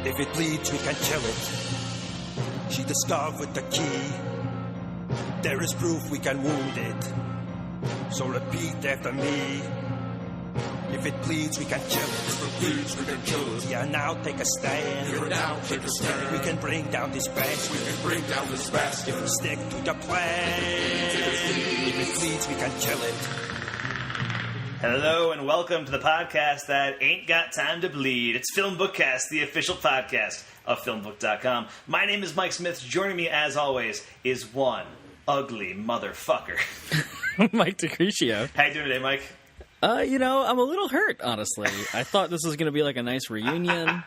If it bleeds, we can kill it. She discovered the key. There is proof we can wound it. So repeat after me. If it bleeds, we can kill it. If it bleeds, we can kill it. Yeah, now take a stand. Here now, take a stand. We can bring down this bastard. We can bring down this bastard. If we stick to the plan. If it bleeds, we can kill it. Hello and welcome to the podcast that ain't got time to bleed. It's FilmBookCast, the official podcast of FilmBook.com. My name is Mike Smith. Joining me, as always, is one ugly motherfucker. Mike DeCrucio. How you doing today, Mike? I'm a little hurt, honestly. I thought this was going to be like a nice reunion.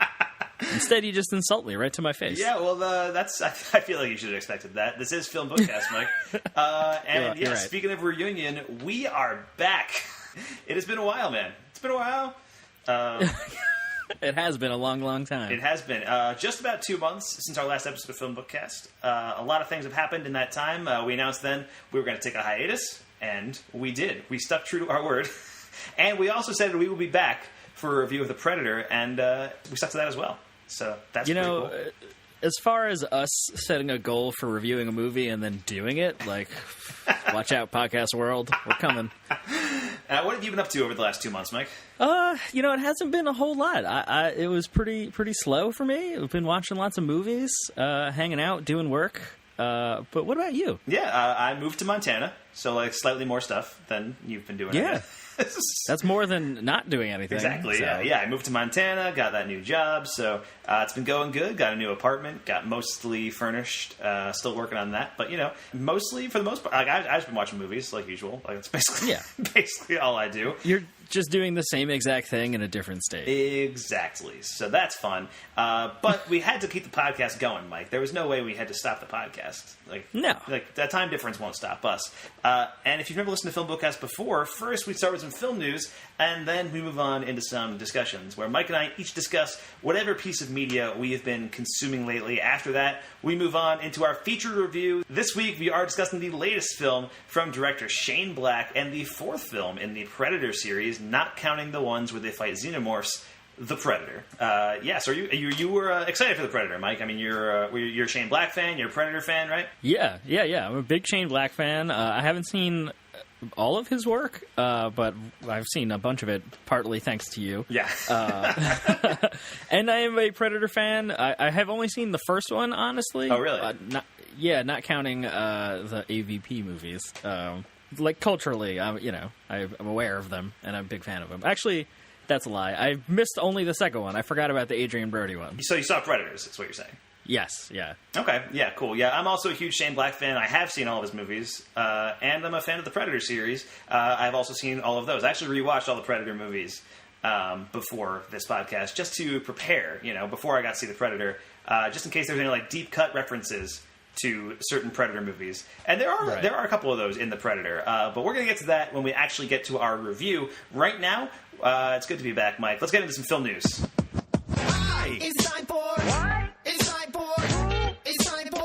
Instead, you just insult me right to my face. Yeah, well, I feel like you should have expected that. This is FilmBookCast, Mike. You're right. Speaking of reunion, we are back. It has been a while, man. It's been a while. It has been a long, long time. It has been. Just about 2 months since our last episode of FilmBookCast. A lot of things have happened in that time. We announced then we were going to take a hiatus, and we did. We stuck true to our word. And we also said we will be back for a review of The Predator, and we stuck to that as well. So that's pretty cool. As far as us setting a goal for reviewing a movie and then doing it, like, watch out, podcast world, we're coming. What have you been up to over the last 2 months, Mike? It hasn't been a whole lot. It was pretty slow for me. I've been watching lots of movies, hanging out, doing work. But what about you? Yeah, I moved to Montana, so like slightly more stuff than you've been doing. Yeah. That's more than not doing anything. Exactly, so. Yeah, I moved to Montana, got that new job, so it's been going good. Got a new apartment, got mostly furnished, still working on that. But, mostly, for the most part, I've just been watching movies, like usual. Like, it's basically all I do. You're just doing the same exact thing in a different state. Exactly. So that's fun. But we had to keep the podcast going, Mike. There was no way we had to stop the podcast. No. That time difference won't stop us. And if you've never listened to FilmBookCast before, first we start with some film news, and then we move on into some discussions, where Mike and I each discuss whatever piece of media we have been consuming lately. After that, we move on into our featured review. This week, we are discussing the latest film from director Shane Black, and the fourth film in the Predator series, not counting the ones where they fight xenomorphs, The Predator. So you were excited for The Predator, Mike. I mean, you're a Shane Black fan, you're a Predator fan, right? Yeah. I'm a big Shane Black fan. I haven't seen all of his work, but I've seen a bunch of it, partly thanks to you. Yeah. And I am a Predator fan. I have only seen the first one, honestly. Oh, really? Not counting the AVP movies. Culturally, I'm aware of them, and I'm a big fan of them. Actually, that's a lie. I missed only the second one. I forgot about the Adrian Brody one. So you saw Predators, that's what you're saying? Yes, yeah. Okay, yeah, cool. Yeah, I'm also a huge Shane Black fan. I have seen all of his movies, and I'm a fan of the Predator series. I've also seen all of those. I actually rewatched all the Predator movies before this podcast, just to prepare, before I got to see The Predator, just in case there's any, deep cut references to certain Predator movies. And there are a couple of those in The Predator, but we're going to get to that when we actually get to our review. Right now, it's good to be back, Mike. Let's get into some film news. Hi! It's time for... What? It's time for... It's time for...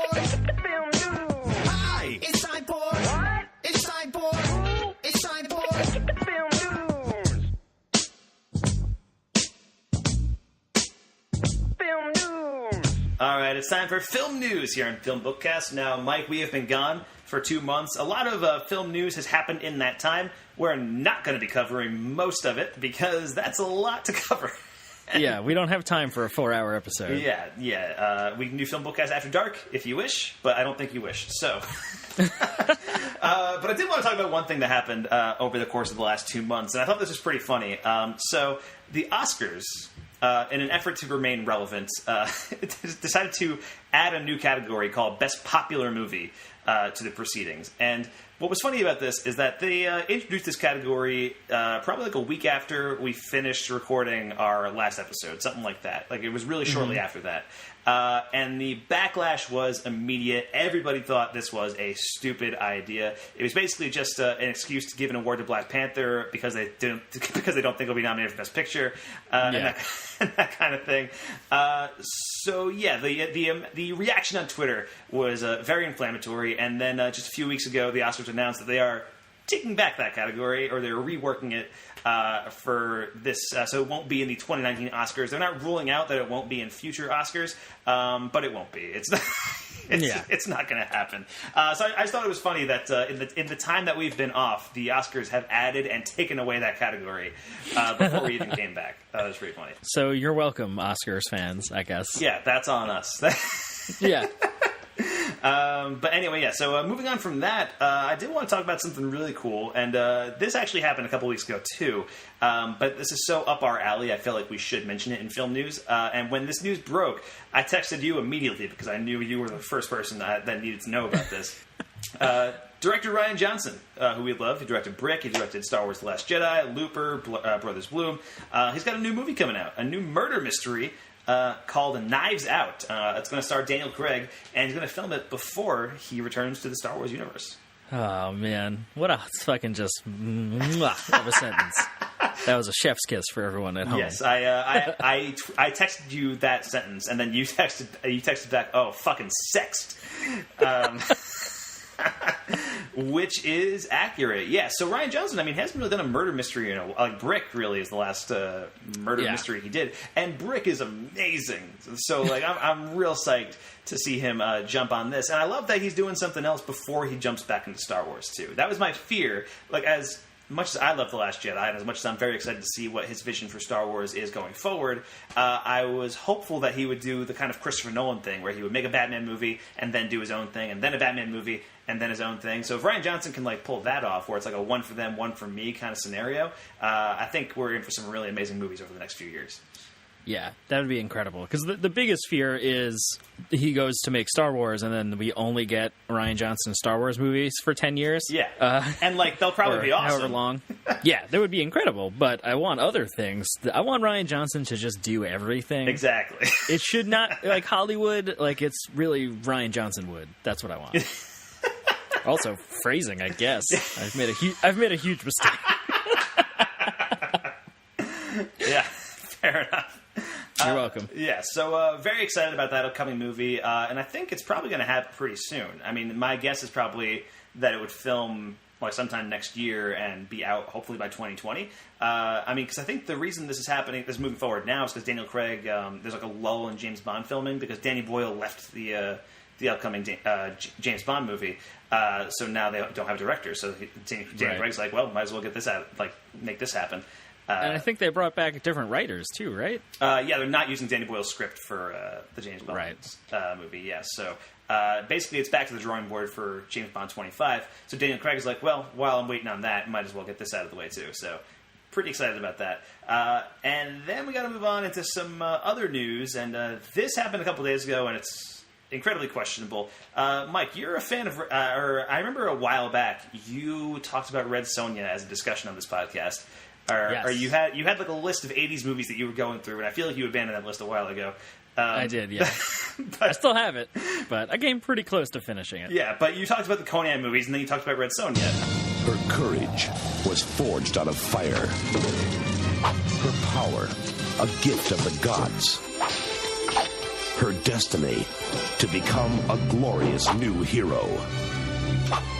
Film news! Hi! It's time for... What? It's time for... It's time for... Film news! Film news! All right, it's time for film news here on FilmBookCast. Now, Mike, we have been gone for 2 months. A lot of film news has happened in that time. We're not going to be covering most of it because that's a lot to cover. Yeah, we don't have time for a 4-hour episode. Yeah. We can do FilmBookCast after dark if you wish, but I don't think you wish. So, but I did want to talk about one thing that happened over the course of the last 2 months, and I thought this was pretty funny. So the Oscars, in an effort to remain relevant, decided to add a new category called Best Popular Movie to the proceedings. And what was funny about this is that they introduced this category probably a week after we finished recording our last episode, something like that. It was really shortly after that. And the backlash was immediate. Everybody thought this was a stupid idea. It was basically just an excuse to give an award to Black Panther because they don't think it'll be nominated for Best Picture, and that kind of thing. The reaction on Twitter was very inflammatory. And then just a few weeks ago, the Oscars announced that they are taking back that category, or they're reworking it for this, so it won't be in the 2019 Oscars. They're not ruling out that it won't be in future Oscars, but it won't be. It's not. It's not going to happen. So I just thought it was funny that in the time that we've been off, the Oscars have added and taken away that category before we even came back. That was pretty funny. So you're welcome, Oscars fans, I guess. Yeah, that's on us. Yeah. But anyway, yeah, so moving on from that, I did want to talk about something really cool, and this actually happened a couple weeks ago, too, but this is so up our alley, I feel like we should mention it in film news, and when this news broke, I texted you immediately, because I knew you were the first person that needed to know about this. Director Rian Johnson, who we love, he directed Brick, he directed Star Wars The Last Jedi, Looper, Brothers Bloom. He's got a new movie coming out, a new murder mystery called Knives Out. It's going to star Daniel Craig, and he's going to film it before he returns to the Star Wars universe. Oh, man. What a fucking just mwah of a sentence. That was a chef's kiss for everyone at home. Yes, I texted you that sentence, and then you texted back, oh, fucking sexed. Which is accurate. Yeah, so Rian Johnson, I mean, hasn't really done a murder mystery, like Brick really is the last murder mystery he did. And Brick is amazing. So, like, I'm real psyched to see him jump on this. And I love that he's doing something else before he jumps back into Star Wars, too. That was my fear. Like, as much as I love The Last Jedi, and as much as I'm very excited to see what his vision for Star Wars is going forward, I was hopeful that he would do the kind of Christopher Nolan thing, where he would make a Batman movie, and then do his own thing, and then a Batman movie, and then his own thing. So if Rian Johnson can, like, pull that off, where it's like a one for them, one for me kind of scenario, I think we're in for some really amazing movies over the next few years. Yeah, that would be incredible. Because the biggest fear is he goes to make Star Wars, and then we only get Rian Johnson Star Wars movies for 10 years. Yeah. And, like, they'll probably be awesome. However long. Yeah, that would be incredible. But I want other things. I want Rian Johnson to just do everything. Exactly. It should not, like Hollywood, like it's really Rian Johnson would. That's what I want. Also, phrasing, I guess. I've made a huge mistake. Yeah, fair enough. You're welcome. Yeah, so very excited about that upcoming movie, and I think it's probably going to happen pretty soon. I mean, my guess is probably that it would film like sometime next year and be out hopefully by 2020. I mean, because I think the reason this is moving forward now is because Daniel Craig, there's like a lull in James Bond filming because Danny Boyle left the upcoming James Bond movie, so now they don't have a director. So Daniel Craig's like, well, might as well get this out, like make this happen. And I think they brought back different writers, too, right? Yeah, they're not using Danny Boyle's script for the James Bond movie, yeah. So basically it's back to the drawing board for James Bond 25. So Daniel Craig is like, well, while I'm waiting on that, might as well get this out of the way, too. So pretty excited about that. And then we got to move on into some other news. And this happened a couple days ago, and it's incredibly questionable. Mike, you're a fan of... I remember a while back, you talked about Red Sonja as a discussion on this podcast. Or you had like a list of 80s movies that you were going through, and I feel like you abandoned that list a while ago. I did, yeah. I still have it, but I came pretty close to finishing it. Yeah, but you talked about the Conan movies, and then you talked about Red Sonja. Her courage was forged out of fire. Her power, a gift of the gods. Her destiny, to become a glorious new hero.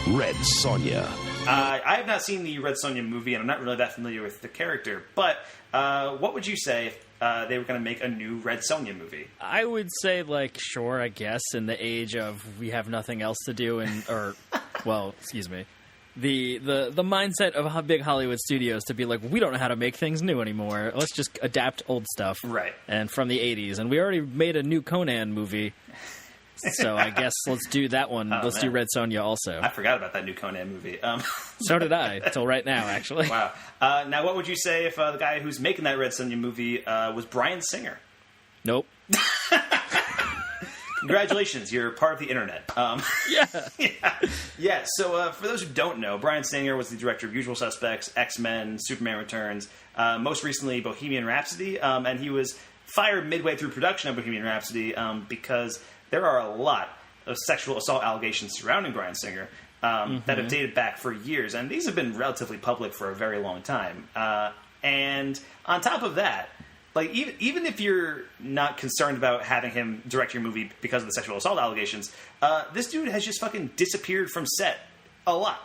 Red Sonja. I have not seen the Red Sonja movie, and I'm not really that familiar with the character, but what would you say if they were going to make a new Red Sonja movie? I would say, like, sure, I guess, in the age of we have nothing else to do, excuse me, the mindset of big Hollywood studios to be like, we don't know how to make things new anymore, let's just adapt old stuff. Right. And from the 80s, and we already made a new Conan movie. So I guess let's do that one. Let's do Red Sonja also. I forgot about that new Conan movie. So did I, until right now, actually. Wow. Now, what would you say if the guy who's making that Red Sonja movie was Bryan Singer? Nope. Congratulations, you're part of the internet. Yeah. So for those who don't know, Bryan Singer was the director of Usual Suspects, X-Men, Superman Returns, most recently Bohemian Rhapsody, and he was fired midway through production of Bohemian Rhapsody because there are a lot of sexual assault allegations surrounding Bryan Singer that have dated back for years, and these have been relatively public for a very long time. And on top of that, like even if you're not concerned about having him direct your movie because of the sexual assault allegations, this dude has just fucking disappeared from set a lot.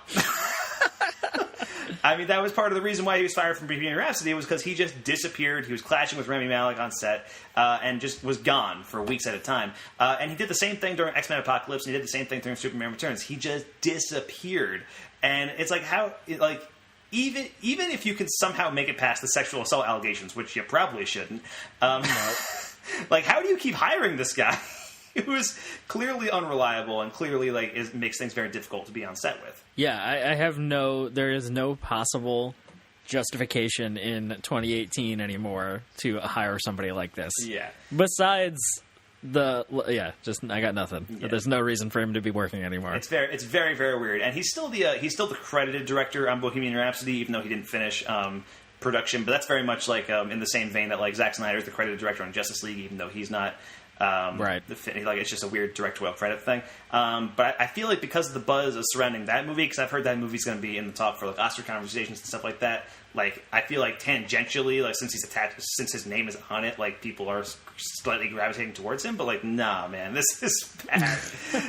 I mean, that was part of the reason why he was fired from Bohemian Rhapsody, was because he just disappeared. He was clashing with Rami Malek on set and just was gone for weeks at a time. And he did the same thing during X-Men Apocalypse, and he did the same thing during Superman Returns. He just disappeared. And it's like, how, like, even if you can somehow make it past the sexual assault allegations, which you probably shouldn't, like, how do you keep hiring this guy who is clearly unreliable and clearly, like, makes things very difficult to be on set with? Yeah, there is no possible justification in 2018 anymore to hire somebody like this. Yeah. Besides I got nothing. Yeah. There's no reason for him to be working anymore. It's very, very weird. And he's still the credited director on Bohemian Rhapsody, even though he didn't finish production. But that's very much like in the same vein that like Zack Snyder is the credited director on Justice League, even though he's not. Right. Like, it's just a weird directorial credit thing. But I feel like because of the buzz surrounding that movie, because I've heard that movie's going to be in the talk for like Oscar conversations and stuff like that. Like, I feel like tangentially, like since his name is on it, like people are slightly gravitating towards him. But like, nah, man, this is bad.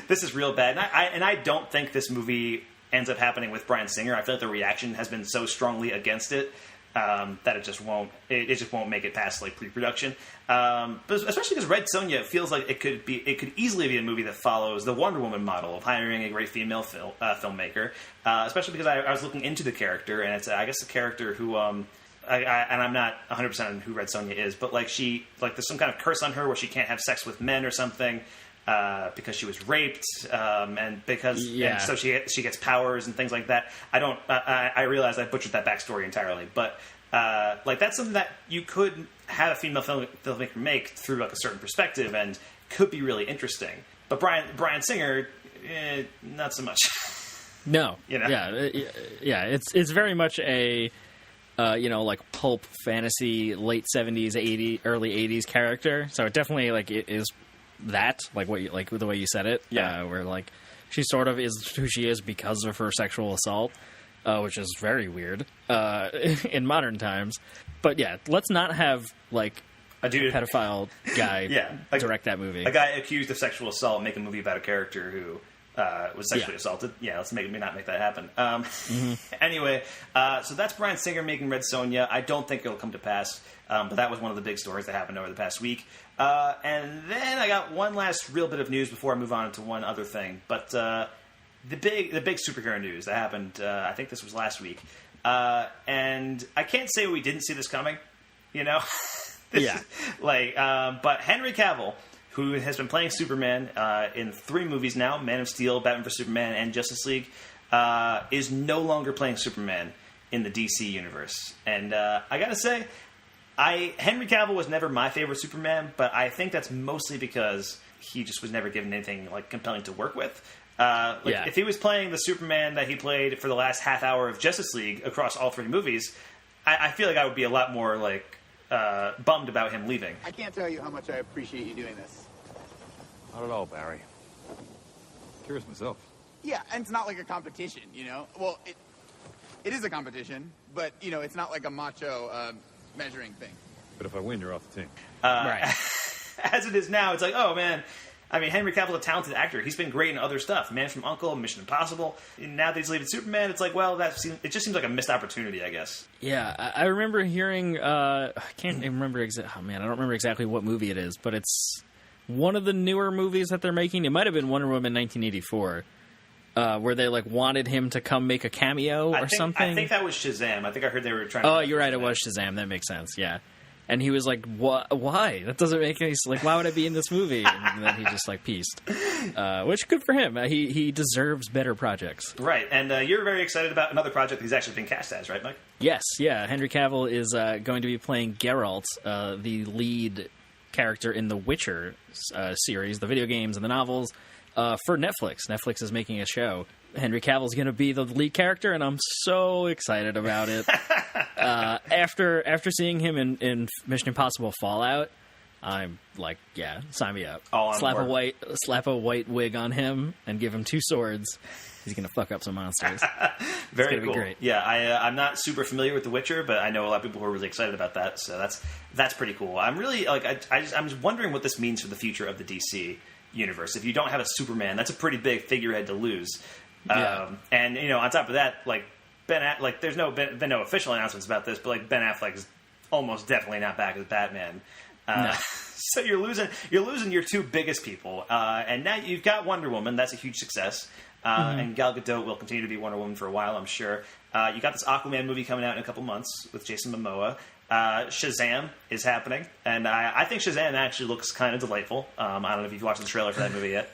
This is real bad. And I don't think this movie ends up happening with Bryan Singer. I feel like the reaction has been so strongly against it. That it just won't make it past like pre-production. But especially because Red Sonja feels like it could easily be a movie that follows the Wonder Woman model of hiring a great female filmmaker. Especially because I was looking into the character, and it's I guess a character who and I'm not 100% on who Red Sonja is, but like there's some kind of curse on her where she can't have sex with men or something. Because she was raped, and so she gets powers and things like that. I realize I butchered that backstory entirely, but like that's something that you could have a female filmmaker make through like a certain perspective and could be really interesting. But Bryan Singer, not so much. No, you know? Yeah. It's very much a like pulp fantasy, late 70s, 80s, early 80s character. So it definitely like it is. That like the way you said it, where like she sort of is who she is because of her sexual assault, which is very weird in modern times. But yeah, let's not have like a pedophile guy direct that movie. A guy accused of sexual assault make a movie about a character who was sexually assaulted. Yeah, let's not make that happen. Anyway, so that's Bryan Singer making Red Sonja. I don't think it'll come to pass, but that was one of the big stories that happened over the past week. And then I got one last real bit of news before I move on to one other thing. But the big superhero news that happened, I think this was last week. And I can't say we didn't see this coming, you know? But Henry Cavill, who has been playing Superman in 3 movies now, Man of Steel, Batman vs. Superman, and Justice League, is no longer playing Superman in the DC universe. And I gotta say, Henry Cavill was never my favorite Superman, but I think that's mostly because he just was never given anything like compelling to work with. If he was playing the Superman that he played for the last half hour of Justice League across all 3 movies, I feel like I would be a lot more like bummed about him leaving. I can't tell you how much I appreciate you doing this. Not at all, Barry. Curious myself. Yeah, and it's not like a competition, you know? Well, it is a competition, but, you know, it's not like a macho measuring thing. But if I win, you're off the team. Right. As it is now, it's like, oh, man. I mean, Henry Cavill's a talented actor. He's been great in other stuff. Man from U.N.C.L.E., Mission Impossible. And now that he's leaving Superman, it's like, well, it just seems like a missed opportunity, I guess. Yeah, I remember hearing, I can't even remember I don't remember exactly what movie it is, but it's one of the newer movies that they're making. It might have been Wonder Woman 1984. Where they like wanted him to come make a cameo or something. I think that was Shazam. I think I heard they were trying. Oh, you're right. It was Shazam. That makes sense. Yeah, and he was like, "What? Why? That doesn't make any sense. Like, why would I be in this movie?" And then he just like pieced. Which good for him. He deserves better projects. Right, and you're very excited about another project he's actually been cast as, right, Mike? Yes. Yeah. Henry Cavill is going to be playing Geralt, the lead character in the Witcher series, the video games and the novels. For Netflix. Netflix is making a show. Henry Cavill's going to be the lead character, and I'm so excited about it. After seeing him in Mission Impossible Fallout, I'm like, yeah, sign me up. Slap a white wig on him and give him 2 swords. He's going to fuck up some monsters. Very cool. Be great. Yeah, I'm not super familiar with The Witcher, but I know a lot of people who are really excited about that. So that's pretty cool. I'm really like I'm just wondering what this means for the future of the DC universe. If you don't have a Superman, that's a pretty big figurehead to lose. Yeah. And you know, on top of that, like there's been no official announcements about this, but like Ben Affleck's almost definitely not back as Batman. No. So you're losing your two biggest people, and now you've got Wonder Woman. That's a huge success, and Gal Gadot will continue to be Wonder Woman for a while, I'm sure. You got this Aquaman movie coming out in a couple months with Jason Momoa. Shazam is happening, and I think Shazam actually looks kind of delightful. I don't know if you've watched the trailer for that movie yet.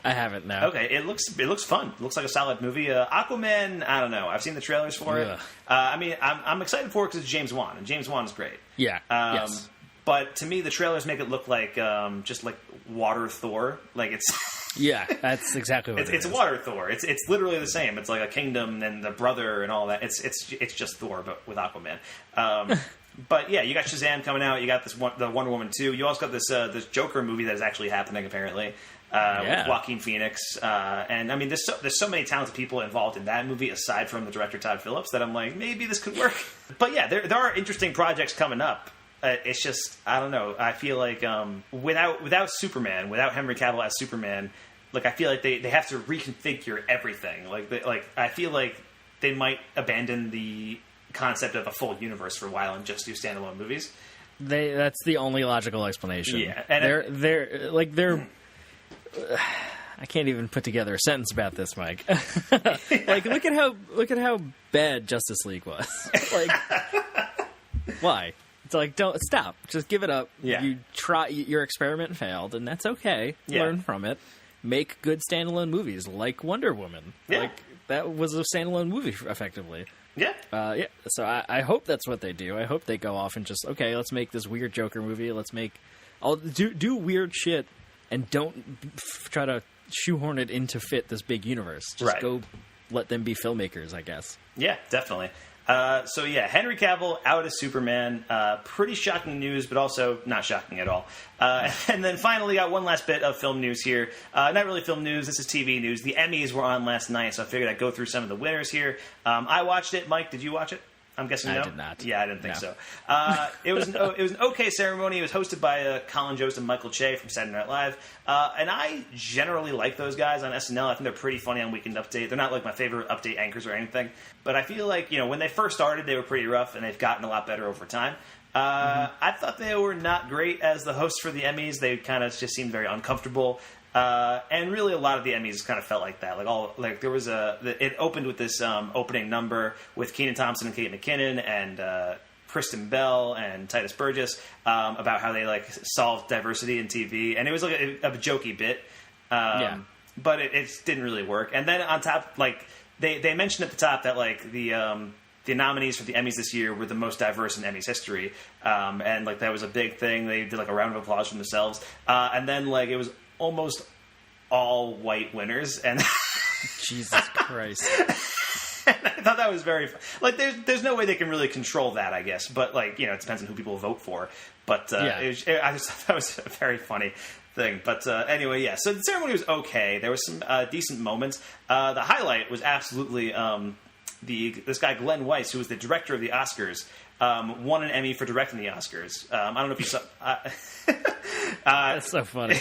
I haven't, no. Okay, it looks fun. It looks like a solid movie. Aquaman, I don't know. I've seen the trailers for it. I mean, I'm excited for it because it's James Wan, and James Wan is great. Yeah. Yes. But to me, the trailers make it look like just like water Thor. Like it's yeah, that's exactly what it is. It's water Thor. It's literally the same. It's like a kingdom and the brother and all that. It's just Thor, but with Aquaman. But yeah, you got Shazam coming out. You got the Wonder Woman 2. You also got this Joker movie that is actually happening apparently. With Joaquin Phoenix, and I mean, there's so many talented people involved in that movie aside from the director Todd Phillips that I'm like, maybe this could work. But yeah, there are interesting projects coming up. It's just, I don't know. I feel like without Superman, without Henry Cavill as Superman, like I feel like they have to reconfigure everything. Like I feel like they might abandon the concept of a full universe for a while and just do standalone movies. That's the only logical explanation. Yeah, and they're. I can't even put together a sentence about this, Mike. Like, look at how bad Justice League was. Like, why? It's like, don't stop. Just give it up. Yeah. You try. Your experiment failed, and that's okay. Yeah. Learn from it. Make good standalone movies, like Wonder Woman. Yeah. Like that was a standalone movie, effectively. Yeah. Yeah. So I hope that's what they do. I hope they go off and just, okay, let's make this weird Joker movie. I'll do weird shit. And don't try to shoehorn it in to fit this big universe. Just go let them be filmmakers, I guess. Yeah, definitely. So yeah, Henry Cavill out as Superman. Pretty shocking news, but also not shocking at all. And then finally got one last bit of film news here. Not really film news, this is TV news. The Emmys were on last night, so I figured I'd go through some of the winners here. I watched it. Mike, did you watch it? I'm guessing no? I did not. Yeah, I didn't think No. so. It was an okay ceremony. It was hosted by Colin Jost and Michael Che from Saturday Night Live. And I generally like those guys on SNL. I think they're pretty funny on Weekend Update. They're not like my favorite update anchors or anything. But I feel like, when they first started, they were pretty rough, and they've gotten a lot better over time. I thought they were not great as the hosts for the Emmys. They kind of just seemed very uncomfortable. And really, a lot of the Emmys kind of felt like that. It opened with this opening number with Kenan Thompson and Kate McKinnon and Kristen Bell and Titus Burgess about how they solved diversity in TV, and it was like a jokey bit. But it didn't really work. And then on top, they mentioned at the top that the nominees for the Emmys this year were the most diverse in Emmys history, and that was a big thing. They did a round of applause from themselves, and then it was almost all white winners, and Jesus Christ. And I thought that was very there's no way they can really control that, I guess, but it depends on who people vote for. But I just thought that was a very funny thing. But anyway, yeah. So the ceremony was okay. There was some decent moments. The highlight was absolutely this guy Glenn Weiss, who was the director of the Oscars. Won an Emmy for directing the Oscars. I don't know if you saw. That's so funny.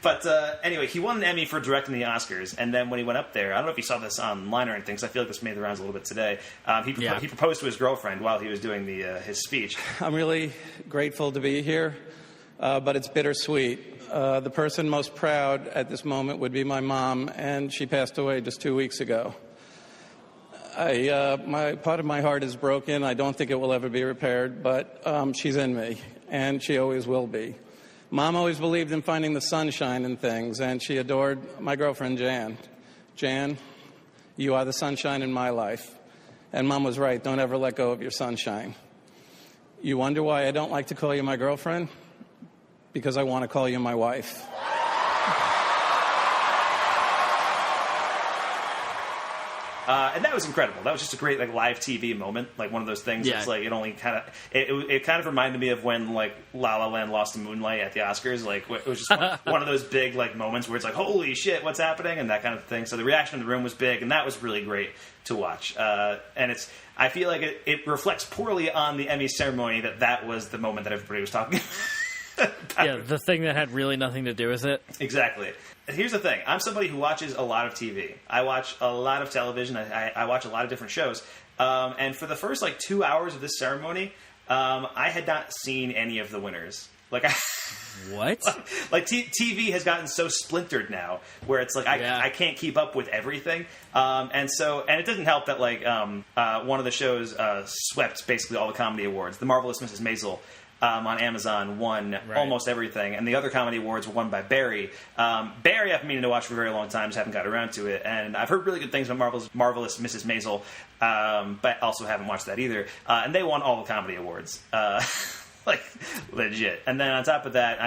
But anyway, he won an Emmy for directing the Oscars, and then when he went up there, I don't know if you saw this online or anything, because I feel like this made the rounds a little bit today. He proposed to his girlfriend while he was doing his speech. I'm really grateful to be here, but it's bittersweet. The person most proud at this moment would be my mom, and she passed away just 2 weeks ago. My part of my heart is broken. I don't think it will ever be repaired, but she's in me, and she always will be. Mom always believed in finding the sunshine in things, and she adored my girlfriend, Jan. Jan, you are the sunshine in my life. And Mom was right. Don't ever let go of your sunshine. You wonder why I don't like to call you my girlfriend? Because I want to call you my wife. And that was incredible. That was just a great live TV moment, one of those things. Yeah. It's it only kind of it kind of reminded me of when La La Land lost to Moonlight at the Oscars. It was just one of those big moments where it's holy shit, what's happening, and that kind of thing. So the reaction in the room was big, and that was really great to watch. And I feel like it reflects poorly on the Emmy ceremony that was the moment that everybody was talking about. Yeah, the thing that had really nothing to do with it. Exactly. And here's the thing. I'm somebody who watches a lot of TV. I watch a lot of television. I watch a lot of different shows. And for the first, 2 hours of this ceremony, I had not seen any of the winners. What? TV has gotten so splintered now, where it's I can't keep up with everything, and it doesn't help that one of the shows swept basically all the comedy awards. The Marvelous Mrs. Maisel on Amazon won almost everything, and the other comedy awards were won by Barry. Barry, I've been meaning to watch for a very long time, just haven't got around to it, and I've heard really good things about Marvelous Mrs. Maisel, but also haven't watched that either. And they won all the comedy awards. Legit. And then on top of that,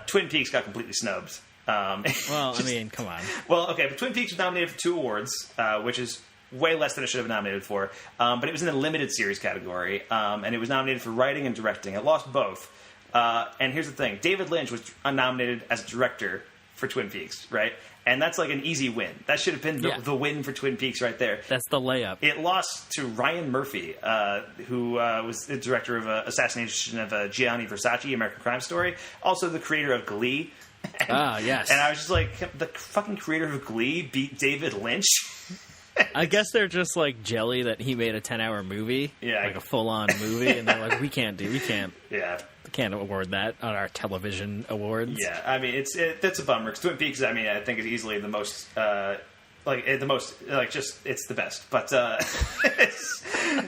Twin Peaks got completely snubbed. Come on. Well, okay, but Twin Peaks was nominated for 2 awards, which is way less than it should have been nominated for. But it was in the limited series category, and it was nominated for writing and directing. It lost both. And here's the thing. David Lynch was nominated as director for Twin Peaks, right? And that's an easy win. That should have been the win for Twin Peaks right there. That's the layup. It lost to Ryan Murphy, who was the director of Assassination of Gianni Versace, American Crime Story, also the creator of Glee. Yes. And I was just the fucking creator of Glee beat David Lynch? I guess they're just jelly that he made a 10-hour movie, a full-on movie, and they're like, we can't award that on our television awards. Yeah, that's a bummer because Twin Peaks, I think is easily the most, it's the best. But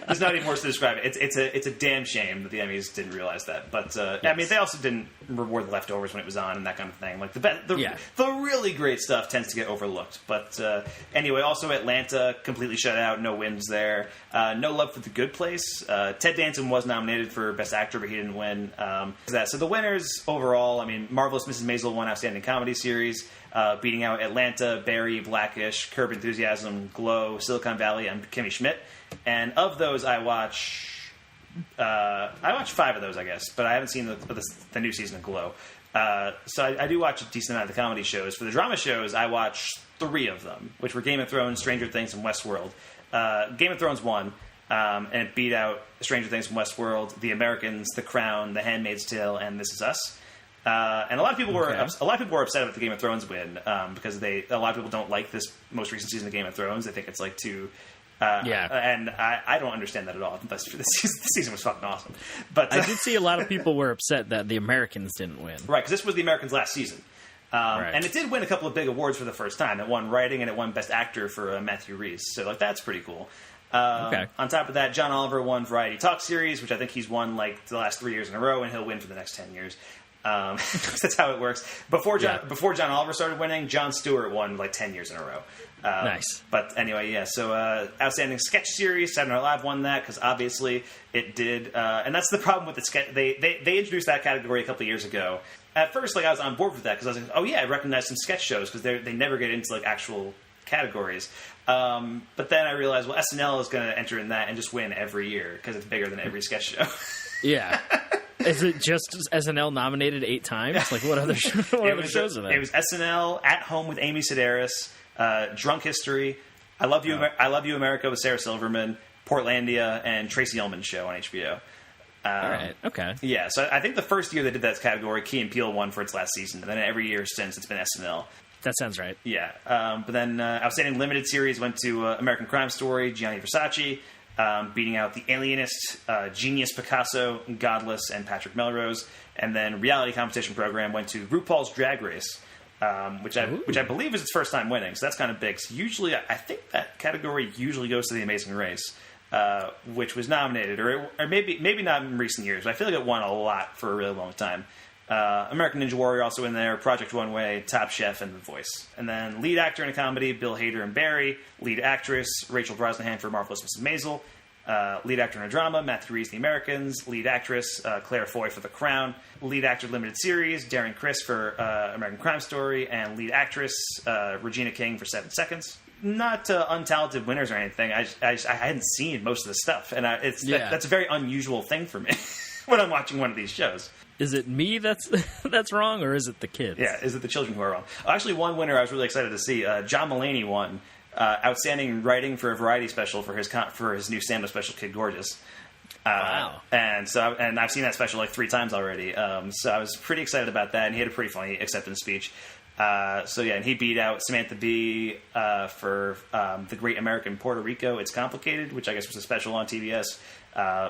there's not any words to describe it. It's a damn shame that the Emmys didn't realize that. But they also didn't reward the leftovers when it was on and that kind of thing. The really great stuff tends to get overlooked. But anyway, also Atlanta completely shut out. No wins there. No love for The Good Place. Ted Danson was nominated for Best Actor, but he didn't win. So the winners overall, Marvelous Mrs. Maisel won Outstanding Comedy Series, beating out Atlanta, Barry, Blackish, Curb Enthusiasm, Glow, Silicon Valley, and Kimmy Schmidt. And of those, I watch 5 of those, I guess, but I haven't seen the new season of Glow. So I do watch a decent amount of the comedy shows. For the drama shows, I watch 3 of them, which were Game of Thrones, Stranger Things, and Westworld. Game of Thrones won, and it beat out Stranger Things from Westworld, The Americans, The Crown, The Handmaid's Tale, and This Is Us. And a lot of people were upset about the Game of Thrones win because a lot of people don't like this most recent season of Game of Thrones. They think it's too. And I don't understand that at all. This season was fucking awesome. But I did see a lot of people were upset that The Americans didn't win. Right, because this was The Americans' last season. And it did win a couple of big awards for the first time. It won writing and it won Best Actor for Matthew Rhys. So that's pretty cool. On top of that, John Oliver won Variety Talk Series, which I think he's won the last 3 years in a row, and he'll win for the next 10 years. That's how it works. Before John Oliver started winning, Jon Stewart won 10 years in a row. Nice. But anyway, so Outstanding Sketch Series, Saturday Night Live won that because obviously it did. And that's the problem with the sketch. They introduced that category a couple of years ago. At first, I was on board with that because I was like, oh yeah, I recognize some sketch shows because they never get into actual categories. But then I realized, well, SNL is going to enter in that and just win every year because it's bigger than every sketch show. Yeah. Is it just SNL nominated 8 times? What other shows are there? It was SNL, At Home with Amy Sedaris, Drunk History, I Love You America with Sarah Silverman, Portlandia, and Tracy Ullman's show on HBO. All right. Okay. Yeah. So I think the first year they did that category, Key and Peele won for its last season, and then every year since it's been SNL. That sounds right. Yeah. But then Outstanding Limited Series went to American Crime Story, Gianni Versace, beating out The Alienist, Genius Picasso, Godless, and Patrick Melrose. And then Reality Competition Program went to RuPaul's Drag Race, which I believe is its first time winning. So that's kind of big. So usually, I think that category usually goes to The Amazing Race, which was nominated, or maybe not in recent years, but I feel like it won a lot for a really long time. American Ninja Warrior also in there, Project Runway, Top Chef, and The Voice. And then lead actor in a comedy, Bill Hader and Barry. Lead actress, Rachel Brosnahan for Marvelous Mrs. Maisel. Lead actor in a drama, Matthew Rhys, The Americans. Lead actress, Claire Foy for The Crown. Lead actor limited series, Darren Criss for American Crime Story. And lead actress, Regina King for 7 Seconds. Not untalented winners or anything. I hadn't seen most of the stuff. And that's a very unusual thing for me when I'm watching one of these shows. Is it me that's wrong, or is it the kids? Yeah, is it the children who are wrong? Actually, one winner I was really excited to see. John Mulaney won Outstanding Writing for a Variety Special for his new stand-up special, Kid Gorgeous. Wow. And I've seen that special like 3 times already. So I was pretty excited about that, and he had a pretty funny acceptance speech. And he beat out Samantha Bee for The Great American Puerto Rico, It's Complicated, which I guess was a special on TBS.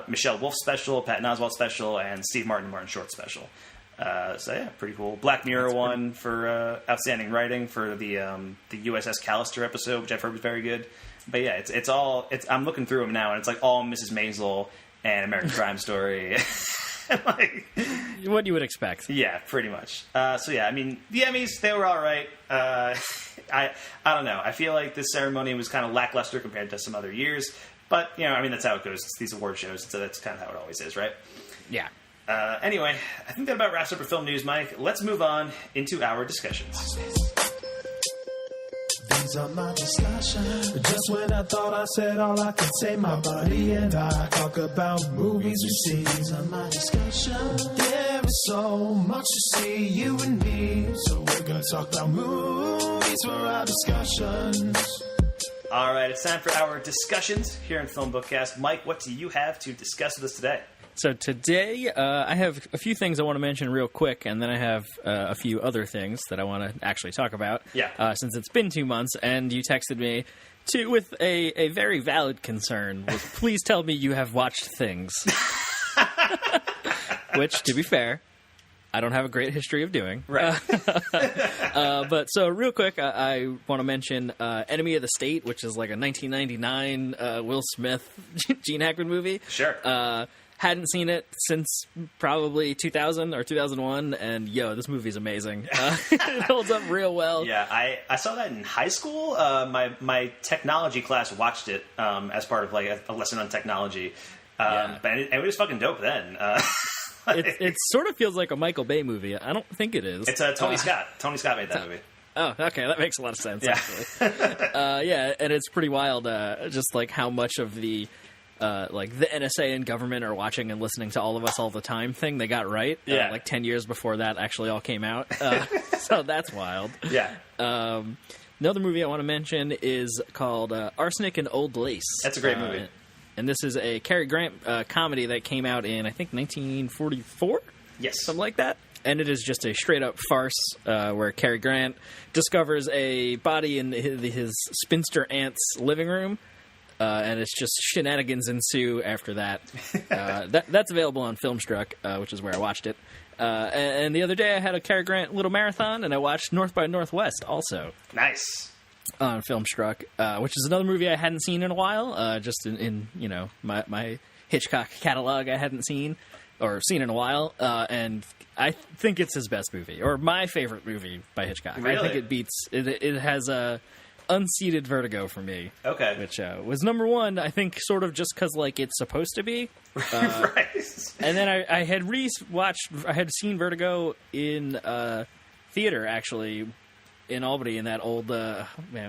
Michelle Wolf special, Patton Oswalt special, and Steve Martin Short special. Pretty cool. Black Mirror won for outstanding writing for the USS Callister episode, which I've heard was very good. But yeah, I'm looking through them now, and it's like all Mrs. Maisel and American Crime Story. Like, what you would expect. Yeah, pretty much. I mean, the Emmys, they were all right. I don't know. I feel like this ceremony was kind of lackluster compared to some other years. But, I mean, that's how it goes. It's these award shows, so that's kind of how it always is, right? Yeah. Anyway, I think that about wraps up our film news, Mike. Let's move on into our discussions. These are my discussions. Just when I thought I said all I could say, my body and I talk about movies we see. These are my discussions. There is so much to see, you and me. So we're gonna talk about movies for our discussions. All right, it's time for our discussions here in FilmBookCast. Mike, what do you have to discuss with us today? So today, I have a few things I want to mention real quick, and then I have a few other things that I want to actually talk about. Yeah. Since it's been 2 months, and you texted me with a very valid concern, was please tell me you have watched things. Which, to be fair, I don't have a great history of doing. Right. But so real quick, I want to mention Enemy of the State, which is like a 1999 Will Smith, Gene Hackman movie. Sure. Hadn't seen it since probably 2000 or 2001, and this movie's amazing. It holds up real well. Yeah, I saw that in high school. My technology class watched it as part of like a lesson on technology. But it was fucking dope then. It sort of feels like a Michael Bay movie. I don't think it is. It's Tony Scott. Tony Scott made that movie. Oh, okay, that makes a lot of sense, yeah. Actually. And it's pretty wild, just like how much of the like the NSA and government are watching and listening to all of us all the time thing they got right. Yeah. Like 10 years before that actually all came out. So that's wild. Yeah. Another movie I want to mention is called Arsenic and Old Lace. That's a great movie. And this is a Cary Grant comedy that came out in, I think, 1944? Yes. Something like that. And it is just a straight-up farce where Cary Grant discovers a body in his spinster aunt's living room. And it's just shenanigans ensue after that. That's available on Filmstruck, which is where I watched it. And the other day I had a Cary Grant little marathon, and I watched North by Northwest also. Nice. On Filmstruck, which is another movie I hadn't seen in a while. Just in my Hitchcock catalog I hadn't seen or seen in a while. And I think it's his best movie, or my favorite movie by Hitchcock. Really? I think it beats... It has a... unseated Vertigo for me. Okay. Which was number one, I think, sort of just because, like, it's supposed to be. Right. And then I had I had seen Vertigo in theater, actually, in Albany, in that old, the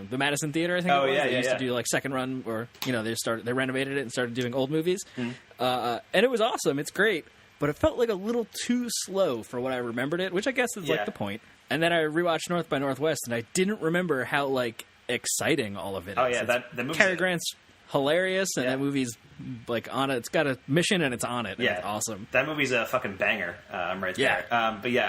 Madison Theater, I think it was. They used to do, like, second run, or, they renovated it and started doing old movies. Mm-hmm. And it was awesome. It's great. But it felt like a little too slow for what I remembered it, which I guess is, like, the point. And then I rewatched North by Northwest, and I didn't remember how, like, exciting all of it is. Oh yeah, the movie. Cary Grant's hilarious, and that movie's like on it. It's got a mission, and it's on it. And it's awesome. That movie's a fucking banger. I'm right there. Yeah. But yeah,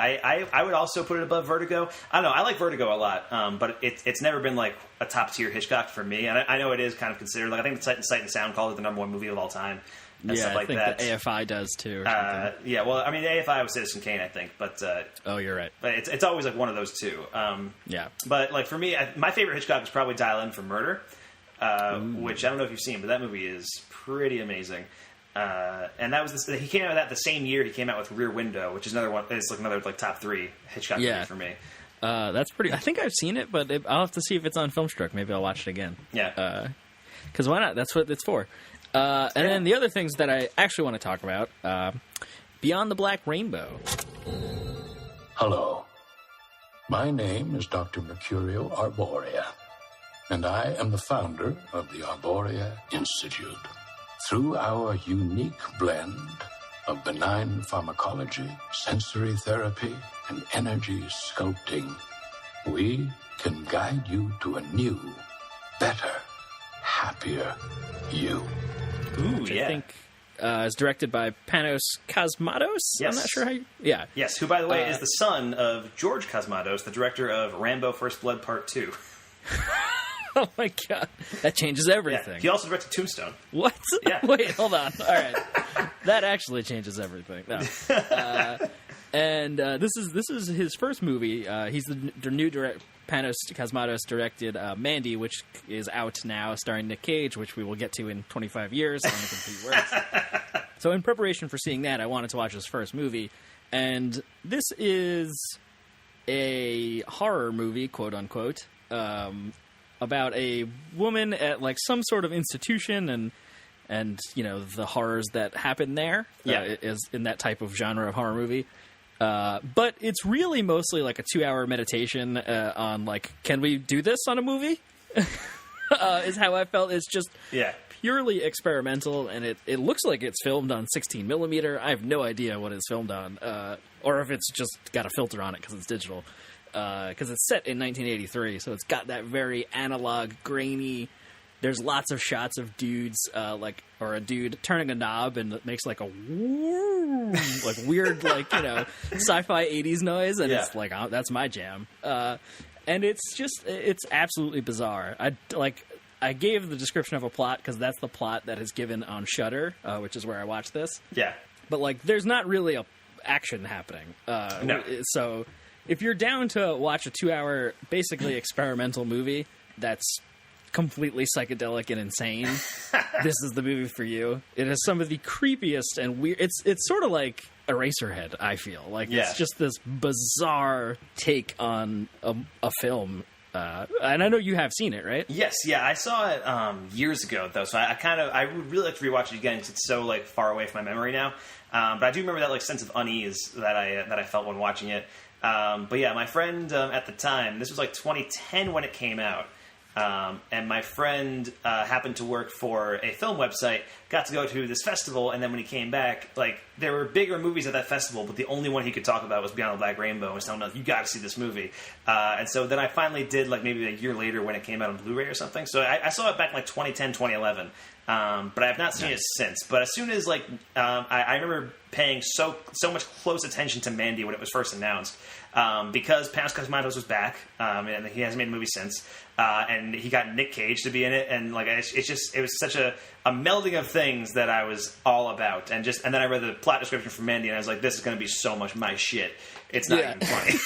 I would also put it above Vertigo. I don't know. I like Vertigo a lot, but it's never been like a top tier Hitchcock for me. And I know it is kind of considered like I think Sight and Sound called it the #1 movie of all time. And stuff like I think that. the AFI does too. Yeah, well, I mean, AFI was Citizen Kane, I think, but oh, you're right. But it's always like one of those two. Yeah, but like for me, my favorite Hitchcock is probably Dial In for Murder, which I don't know if you've seen, but that movie is pretty amazing. And that was he came out with that the same year he came out with Rear Window, which is another one. It's like another like top 3 Hitchcock movie for me. That's pretty. I think I've seen it, but I'll have to see if it's on Filmstruck. Maybe I'll watch it again. Yeah, because why not? That's what it's for. And then the other things that I actually want to talk about, Beyond the Black Rainbow. Hello. My name is Dr. Mercurio Arborea, and I am the founder of the Arborea Institute. Through our unique blend of benign pharmacology, sensory therapy, and energy sculpting, we can guide you to a new, better, happier you. Ooh, which I think is directed by Panos Cosmatos. Yes. I'm not sure how you... Yeah. Yes, who, by the way, is the son of George Cosmatos, the director of Rambo First Blood Part 2. Oh, my God. That changes everything. Yeah. He also directed Tombstone. What? Yeah. Wait, hold on. All right. That actually changes everything. No. And this is his first movie. He's the new director. Panos Cosmatos directed Mandy, which is out now, starring Nick Cage, which we will get to in 25 years on the Complete Works. So in preparation for seeing that, I wanted to watch his first movie. And this is a horror movie, quote unquote, about a woman at like some sort of institution and you know, the horrors that happen there. Is in that type of genre of horror movie. But it's really mostly like a 2-hour meditation on like, can we do this on a movie? Is how I felt. It's just purely experimental, and it looks like it's filmed on 16 millimeter. I have no idea what it's filmed on, or if it's just got a filter on it because it's digital. Because it's set in 1983, so it's got that very analog, grainy. There's lots of shots of dudes, or a dude turning a knob, and it makes like a like weird, like, you know, sci-fi 80s noise, and it's like, oh, that's my jam. And it's absolutely bizarre. I gave the description of a plot because that's the plot that is given on Shudder, which is where I watched this. Yeah. But like, there's not really a action happening. No. So if you're down to watch a 2-hour, basically experimental movie that's completely psychedelic and insane, this is the movie for you. It has some of the creepiest and weird. It's sort of like Eraserhead, I feel like. It's just this bizarre take on a film. And I know you have seen it, right? Yes, yeah, I saw it years ago though, so I would really like to rewatch it again because it's so like far away from my memory now. But I do remember that like sense of unease that I felt when watching it. But yeah, my friend at the time, this was like 2010 when it came out. And my friend happened to work for a film website, got to go to this festival, and then when he came back, like, there were bigger movies at that festival, but the only one he could talk about was Beyond the Black Rainbow, and was telling me, you gotta see this movie. And so then I finally did, like, maybe a year later when it came out on Blu-ray or something. So I saw it back in, like, 2010, 2011. But I have not seen it since. But as soon as, like, I remember paying so much close attention to Mandy when it was first announced, because Panos Cosmatos was back, and he hasn't made a movie since, and he got Nick Cage to be in it, and like it was such a melding of things that I was all about, and then I read the plot description for Mandy, and I was like, this is going to be so much my shit. It's not even funny.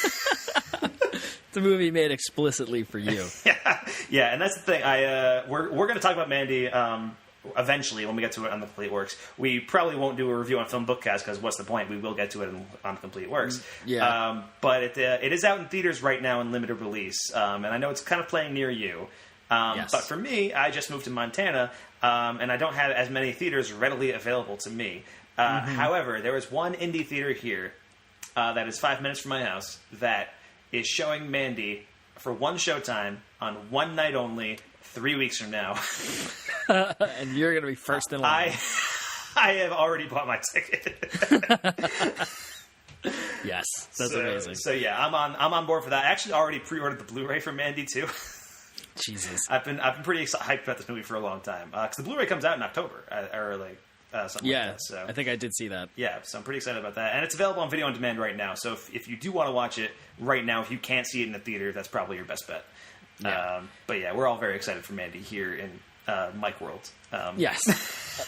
It's a movie made explicitly for you. Yeah, and that's the thing. We're going to talk about Mandy. Eventually, when we get to it on the Complete Works. We probably won't do a review on FilmBookCast because what's the point? We will get to it on the Complete Works. Yeah. But it is out in theaters right now in limited release, and I know it's kind of playing near you. But for me, I just moved to Montana, and I don't have as many theaters readily available to me. However, there is one indie theater here that is 5 minutes from my house that is showing Mandy for one showtime on one night only, 3 weeks from now. And you're going to be first in line. I have already bought my ticket. Yes, that's amazing. So yeah, I'm on board for that. I actually already pre-ordered the Blu-ray for Mandy too. Jesus, I've been pretty hyped about this movie for a long time because the Blu-ray comes out in October or like something like that. So I think I did see that. Yeah, so I'm pretty excited about that, and it's available on video on demand right now. So if you do want to watch it right now, if you can't see it in the theater, that's probably your best bet. Yeah. But yeah, we're all very excited for Mandy here in Mike World. Yes.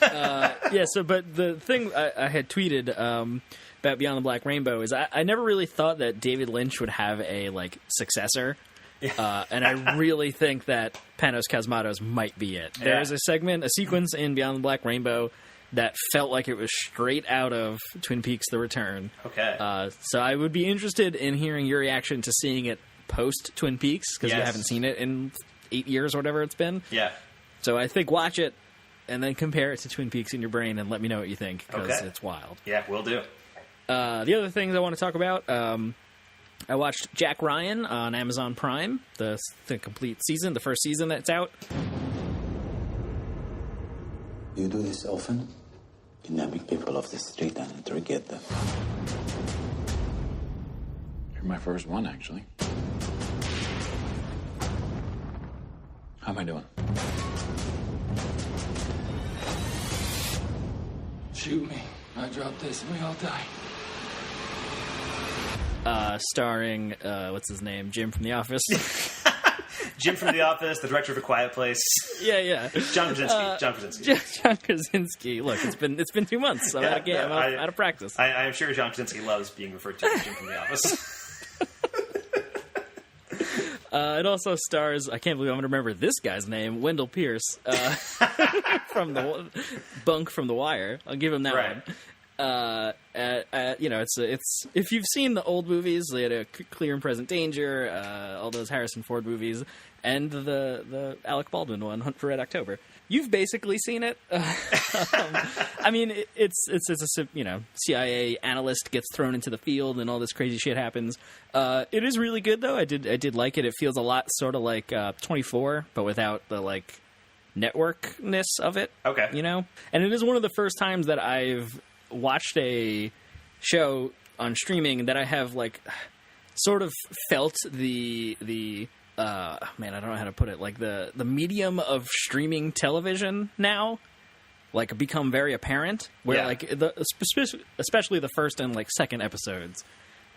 But the thing I had tweeted about Beyond the Black Rainbow is I never really thought that David Lynch would have a like successor. And I really think that Panos Cosmatos might be it. There's a sequence in Beyond the Black Rainbow that felt like it was straight out of Twin Peaks: The Return. Okay. So I would be interested in hearing your reaction to seeing it post Twin Peaks because you haven't seen it in 8 years or whatever it's been. Yeah. So I think watch it and then compare it to Twin Peaks in your brain and let me know what you think because it's wild. Yeah, will do. The other things I want to talk about, I watched Jack Ryan on Amazon Prime, the complete season, the first season that's out. You do this often? Kidnapping people off the street and interrogate them. You're my first one, actually. How am I doing? Shoot me. I drop this and we all die. Starring, what's his name? Jim from The Office. Jim from The Office, the director of A Quiet Place. Yeah. John Krasinski. John Krasinski. Look, it's been 2 months. I'm out of game. I'm out of practice. I am sure John Krasinski loves being referred to as Jim from The Office. It also stars, I can't believe I'm going to remember this guy's name, Wendell Pierce, from the Bunk from The Wire. I'll give him that one. It's if you've seen the old movies, they had a Clear and Present Danger, all those Harrison Ford movies, and the Alec Baldwin one, Hunt for Red October. You've basically seen it. I mean, it's a CIA analyst gets thrown into the field and all this crazy shit happens. It is really good though. I did like it. It feels a lot sort of like 24, but without the like networkness of it. Okay, and it is one of the first times that I've watched a show on streaming that I have like sort of felt the I don't know how to put it, like the medium of streaming television now like become very apparent where like especially the first and like second episodes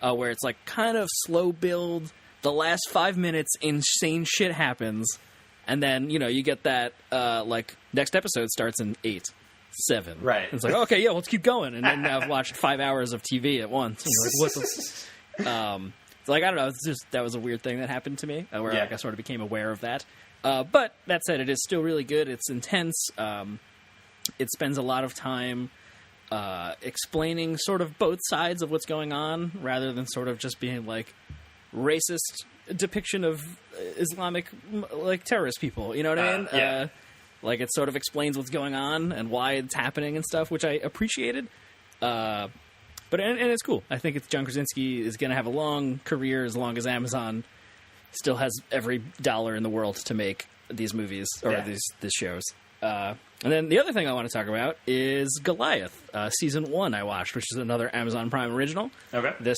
where it's like kind of slow build, the last 5 minutes insane shit happens, and then you get that like next episode starts in 8, 7. Right. It's like, okay, yeah, let's keep going. And then I've watched 5 hours of TV at once. Like, what the... So, like, I don't know. It's just that was a weird thing that happened to me where like, I sort of became aware of that. But that said, it is still really good. It's intense. It spends a lot of time explaining sort of both sides of what's going on rather than sort of just being like racist depiction of Islamic like terrorist people. You know what I mean? Yeah. Like it sort of explains what's going on and why it's happening and stuff, which I appreciated. But it's cool. I think John Krasinski is going to have a long career as long as Amazon still has every dollar in the world to make these movies or these shows. And then the other thing I want to talk about is Goliath, season 1 I watched, which is another Amazon Prime original. Okay. This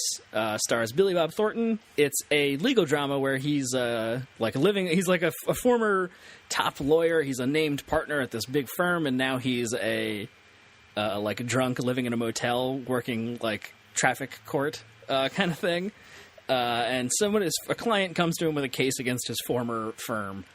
stars Billy Bob Thornton. It's a legal drama where he's he's like a former top lawyer. He's a named partner at this big firm, and now he's a drunk living in a motel working like traffic court kind of thing. And a client comes to him with a case against his former firm.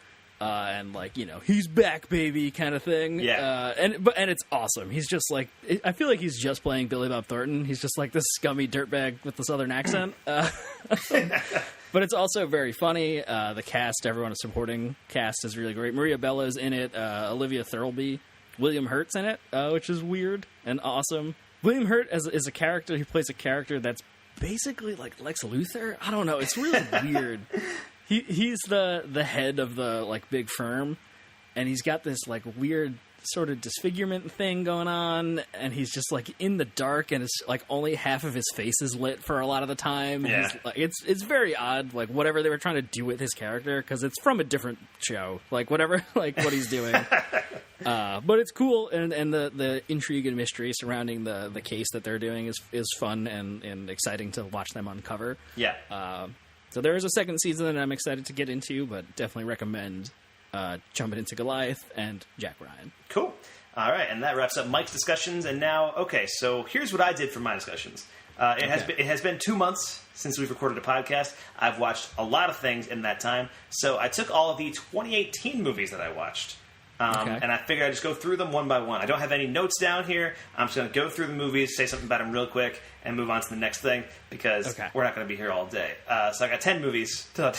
And like, he's back, baby, kind of thing. Yeah. And it's awesome. He's just like, I feel like he's just playing Billy Bob Thornton. He's just like this scummy dirtbag with the southern accent. But it's also very funny. The cast, everyone, a supporting cast is really great. Maria Bella's in it. Olivia Thirlby. William Hurt's in it, which is weird and awesome. William Hurt is a character. He plays a character that's basically like Lex Luthor. I don't know. It's really weird. He's the head of the like big firm, and he's got this like weird sort of disfigurement thing going on, and he's just like in the dark, and it's like only half of his face is lit for a lot of the time. Yeah. He's, like, it's very odd, like whatever they were trying to do with his character, because it's from a different show, like whatever, like what he's doing. But it's cool, and the intrigue and mystery surrounding the case that they're doing is fun and exciting to watch them uncover. Yeah. So there is a second season that I'm excited to get into, but definitely recommend jumping into Goliath and Jack Ryan. Cool. All right, and that wraps up Mike's discussions. And now, okay, so here's what I did for my discussions. It has been 2 months since we've recorded a podcast. I've watched a lot of things in that time. So I took all of the 2018 movies that I watched. And I figured I'd just go through them one by one. I don't have any notes down here. I'm just going to go through the movies, say something about them real quick, and move on to the next thing, because we're not going to be here all day. So I got 10 movies to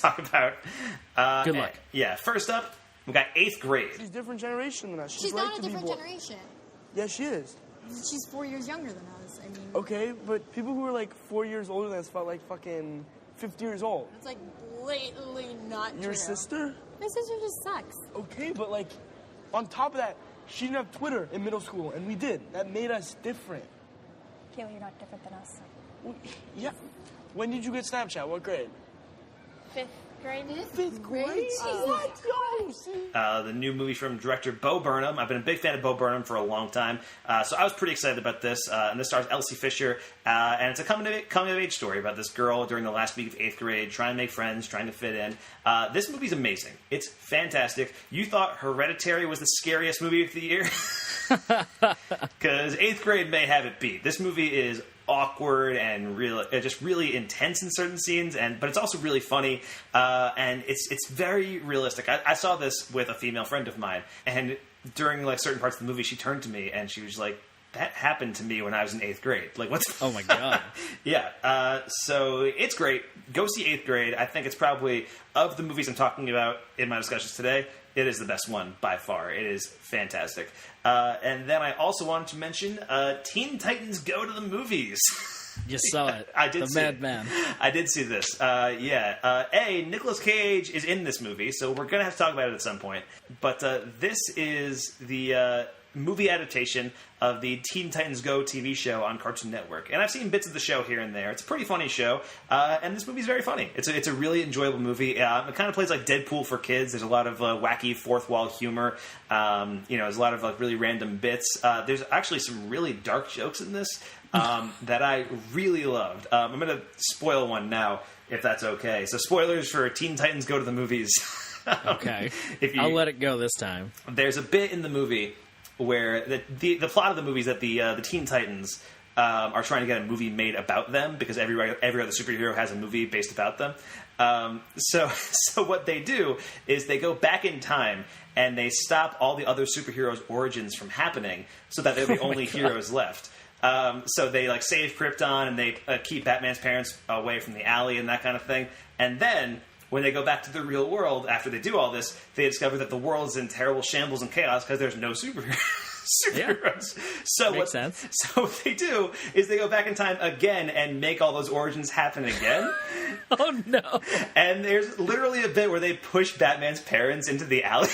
talk about. Good luck. First up, we got 8th grade. She's a different generation than us. She's not a different generation. Yeah, she is. She's 4 years younger than us. I mean... Okay, but people who are like 4 years older than us felt like fucking 50 years old. That's like blatantly not true. Your sister? My sister just sucks. Okay, but like, on top of that, she didn't have Twitter in middle school, and we did. That made us different. Kayla, you're not different than us. Well, yeah. When did you get Snapchat? What grade? 5th grade. 5th grade? What? Yo, see? The new movie from director Bo Burnham. I've been a big fan of Bo Burnham for a long time, so I was pretty excited about this. And this stars Elsie Fisher, and it's a coming-of-age story about this girl during the last week of 8th grade, trying to make friends, trying to fit in. This movie's amazing. It's fantastic. You thought Hereditary was the scariest movie of the year? Because 8th Grade may have it beat. This movie is awkward and just really intense in certain scenes, but it's also really funny, and it's very realistic. I saw this with a female friend of mine, and during like certain parts of the movie, she turned to me and she was like, "That happened to me when I was in 8th grade." Like, what's? Oh my god! Yeah. So it's great. Go see 8th Grade. I think it's probably, of the movies I'm talking about in my discussions today, it is the best one by far. It is fantastic. And then I also wanted to mention Teen Titans Go to the Movies. You saw it. I did. The Madman. I did see this. Nicolas Cage is in this movie, so we're gonna have to talk about it at some point. But this is the movie adaptation of the Teen Titans Go TV show on Cartoon Network. And I've seen bits of the show here and there. It's a pretty funny show, and this movie's very funny. It's a really enjoyable movie. It kind of plays like Deadpool for kids. There's a lot of wacky fourth wall humor. There's a lot of like really random bits. There's actually some really dark jokes in this that I really loved. I'm going to spoil one now, if that's okay. So spoilers for Teen Titans Go to the Movies. Okay. I'll let it go this time. There's a bit in the movie where the plot of the movie is that the Teen Titans are trying to get a movie made about them because every other superhero has a movie based about them. So what they do is they go back in time and they stop all the other superheroes' origins from happening so that they're the only heroes left. So they like save Krypton and they keep Batman's parents away from the alley and that kind of thing. And then when they go back to the real world after they do all this, they discover that the world is in terrible shambles and chaos because there's no superheroes. Yeah. So Makes sense. So what they do is they go back in time again and make all those origins happen again. Oh no! And there's literally a bit where they push Batman's parents into the alley.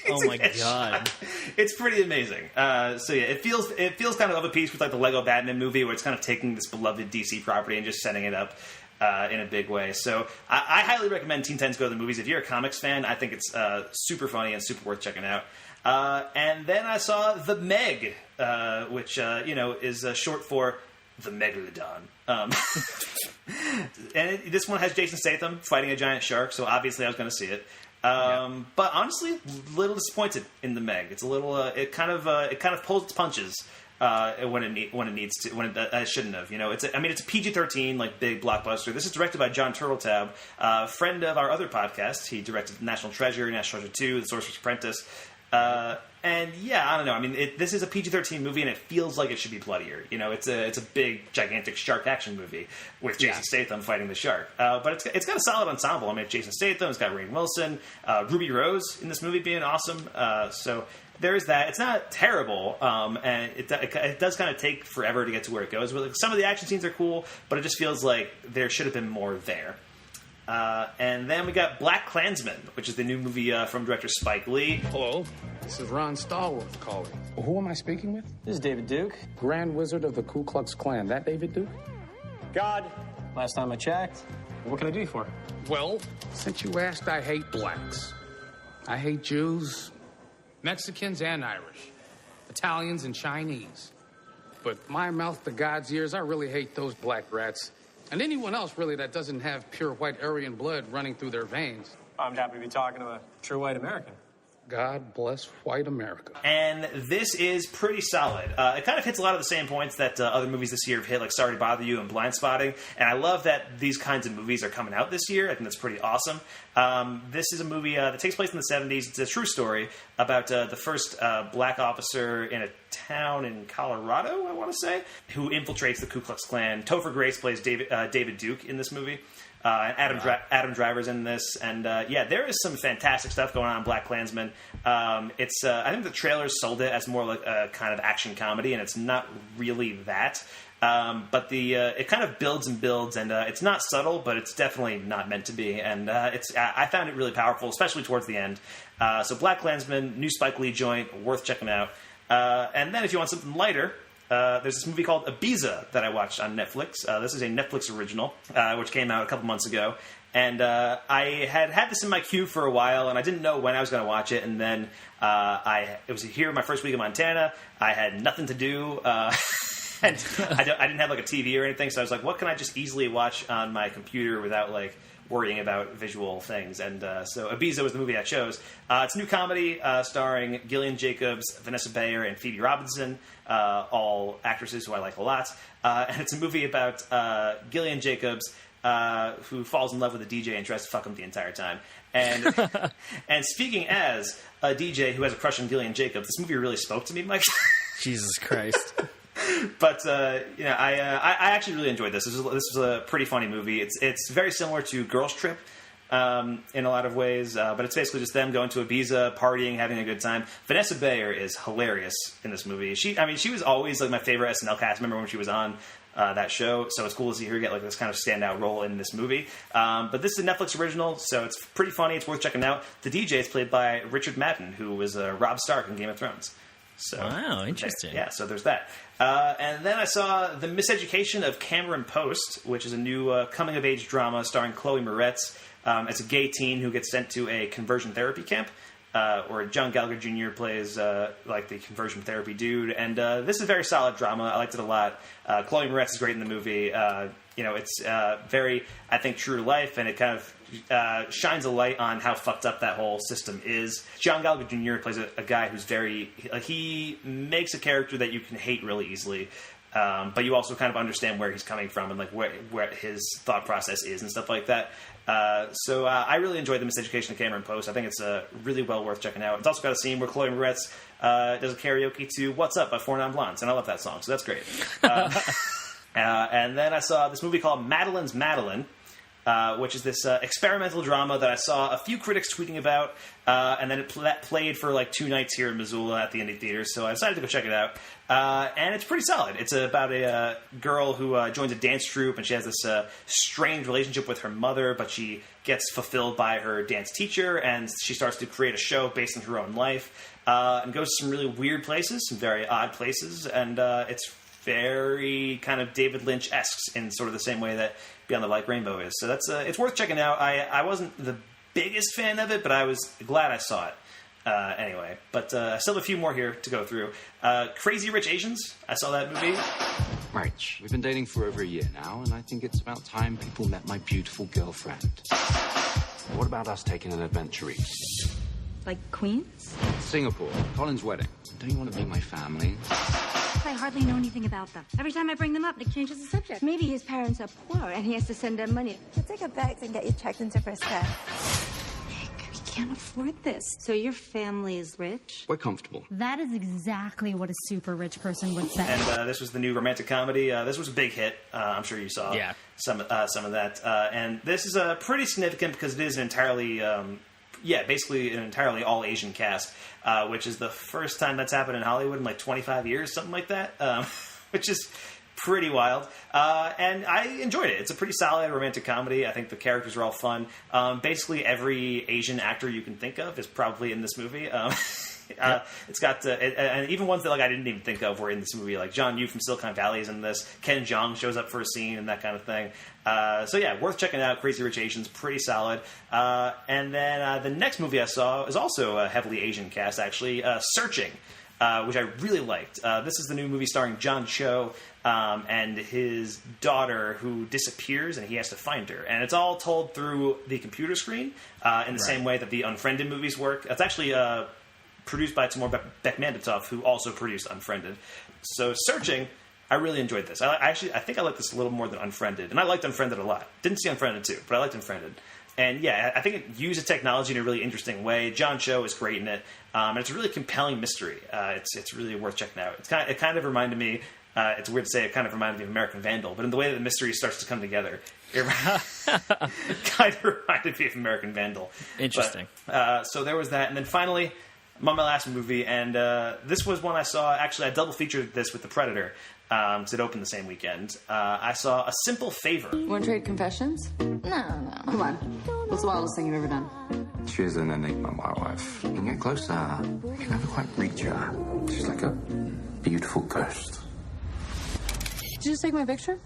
Oh my god! It's pretty amazing. It feels kind of a piece with like the Lego Batman movie, where it's kind of taking this beloved DC property and just setting it up in a big way. So I highly recommend Teen Titans Go to the Movies. If you're a comics fan, I think it's super funny and super worth checking out. And then I saw The Meg, which is short for The Megalodon. This one has Jason Statham fighting a giant shark, so obviously I was going to see it. But honestly, a little disappointed in The Meg. It's a little. It kind of pulls its punches when it needs to. When it shouldn't have. It's a PG-13 like big blockbuster. This is directed by John Turteltaub, friend of our other podcast. He directed National Treasure, National Treasure 2, The Sorcerer's Apprentice. And yeah, I don't know. This is a PG-13 movie, and it feels like it should be bloodier. It's a big, gigantic shark action movie with Jason Statham fighting the shark. But it's got a solid ensemble. It's Jason Statham, it's got Rainn Wilson, Ruby Rose in this movie being awesome. So there's that. It's not terrible, and it does kind of take forever to get to where it goes. But some of the action scenes are cool, but it just feels like there should have been more there. And then we got Black Klansman, which is the new movie from director Spike Lee. Hello, this is Ron Stallworth calling. Who am I speaking with? This is David Duke. Grand Wizard of the Ku Klux Klan. That David Duke? God, last time I checked. What can I do you for? Well, since you asked, I hate blacks. I hate Jews, Mexicans and Irish, Italians and Chinese. But my mouth to God's ears, I really hate those black rats. And anyone else, really, that doesn't have pure white Aryan blood running through their veins. I'm happy to be talking to a true white American. God bless white America. And this is pretty solid. It kind of hits a lot of the same points that other movies this year have hit, like Sorry to Bother You and Blind Spotting. And I love that these kinds of movies are coming out this year. I think that's pretty awesome. This is a movie that takes place in the 70s. It's a true story about the first black officer in a town in Colorado, I want to say, who infiltrates the Ku Klux Klan. Topher Grace plays David Duke in this movie. And Adam Driver's in this, and there is some fantastic stuff going on in Black Klansman. I think the trailers sold it as more like a kind of action comedy, and it's not really that. But it kind of builds and builds, and it's not subtle, but it's definitely not meant to be. And I found it really powerful, especially towards the end. So Black Klansman, new Spike Lee joint, worth checking out. And then if you want something lighter, there's this movie called Ibiza that I watched on Netflix. This is a Netflix original, which came out a couple months ago. And I had this in my queue for a while, and I didn't know when I was going to watch it. And then it was here my first week in Montana. I had nothing to do. And I didn't have like a TV or anything, so I was like, what can I just easily watch on my computer without like worrying about visual things? And so Ibiza was the movie I chose. It's a new comedy starring Gillian Jacobs, Vanessa Bayer, and Phoebe Robinson, all actresses who I like a lot. And it's a movie about Gillian Jacobs, who falls in love with a DJ and tries to fuck him the entire time. And and speaking as a DJ who has a crush on Gillian Jacobs, this movie really spoke to me, Mike. Jesus Christ. But I actually really enjoyed this. This was a pretty funny movie. It's very similar to Girls Trip in a lot of ways, but it's basically just them going to Ibiza, partying, having a good time. Vanessa Bayer is hilarious in this movie. She was always like my favorite SNL cast member when she was on that show, so it's cool to see her get like this kind of standout role in this movie. But this is a Netflix original, so it's pretty funny. It's worth checking out. The DJ is played by Richard Madden, who was Robb Stark in Game of Thrones. So, wow, interesting. Yeah, so there's that. And then I saw The Miseducation of Cameron Post, which is a new coming-of-age drama starring Chloe Moretz as a gay teen who gets sent to a conversion therapy camp, where John Gallagher Jr. plays like the conversion therapy dude. And this is a very solid drama. I liked it a lot. Chloe Moretz is great in the movie. It's very, I think, true to life, and it kind of shines a light on how fucked up that whole system is. John Gallagher Jr. plays a guy who's he makes a character that you can hate really easily, but you also kind of understand where he's coming from and like where his thought process is and stuff like that. So I really enjoyed The Miseducation of Cameron Post. I think it's really well worth checking out. It's also got a scene where Chloe Moretz does a karaoke to What's Up by 4 Non Blondes, and I love that song, so that's great. And then I saw this movie called Madeline's Madeline, which is this experimental drama that I saw a few critics tweeting about, and then it played for like 2 nights here in Missoula at the Indie Theater, so I decided to go check it out. And it's pretty solid. It's about a girl who joins a dance troupe, and she has this strained relationship with her mother, but she gets fulfilled by her dance teacher, and she starts to create a show based on her own life, and goes to some really weird places, some very odd places, and it's very kind of David Lynch-esque in sort of the same way that Beyond the Light Rainbow is. So that's it's worth checking out. I wasn't the biggest fan of it, but I was glad I saw it anyway. But I still have a few more here to go through. Crazy Rich Asians. I saw that movie. March, we've been dating for over a year now, and I think it's about time people met my beautiful girlfriend. What about us taking an adventure each? Like Queens? Singapore, Colin's wedding. Don't you want to meet my family? I hardly know anything about them. Every time I bring them up, Nick changes the subject. Maybe his parents are poor and he has to send them money. We'll take a bags and get you checked into first class. Nick, we can't afford this. So your family is rich? We're comfortable. That is exactly what a super rich person would say. And this was the new romantic comedy. This was a big hit. I'm sure you saw some of that. And this is pretty significant because it is an entirely... basically an entirely all-Asian cast, which is the first time that's happened in Hollywood in like 25 years, something like that, which is pretty wild. And I enjoyed it. It's a pretty solid romantic comedy. I think the characters are all fun. Basically every Asian actor you can think of is probably in this movie. It's got and even ones that like I didn't even think of were in this movie. Like John Yoo from Silicon Valley is in this. Ken Jeong shows up for a scene and that kind of thing. So yeah, worth checking out. Crazy Rich Asians, pretty solid. And then the next movie I saw is also a heavily Asian cast, actually. Searching, which I really liked. This is the new movie starring John Cho and his daughter who disappears, and he has to find her. And it's all told through the computer screen in the same way that the Unfriended movies work. It's actually produced by Timur Bekmambetov, who also produced Unfriended. So Searching, I really enjoyed this. I think I like this a little more than Unfriended, and I liked Unfriended a lot. Didn't see Unfriended too, but I liked Unfriended. And yeah, I think it uses technology in a really interesting way. John Cho is great in it, and it's a really compelling mystery. It's really worth checking out. It kind of reminded me. It's weird to say it kind of reminded me of American Vandal, but in the way that the mystery starts to come together, it kind of reminded me of American Vandal. Interesting. But, so there was that, and then finally, I'm on my last movie, and this was one I saw. Actually, I double featured this with The Predator. It opened the same weekend. I saw A Simple Favor. Want to trade confessions? No. Come on. What's the wildest thing you've ever done? She's an enigma, my wife. You can get close to her. You can never quite reach her. She's like a beautiful ghost. Did you just take my picture?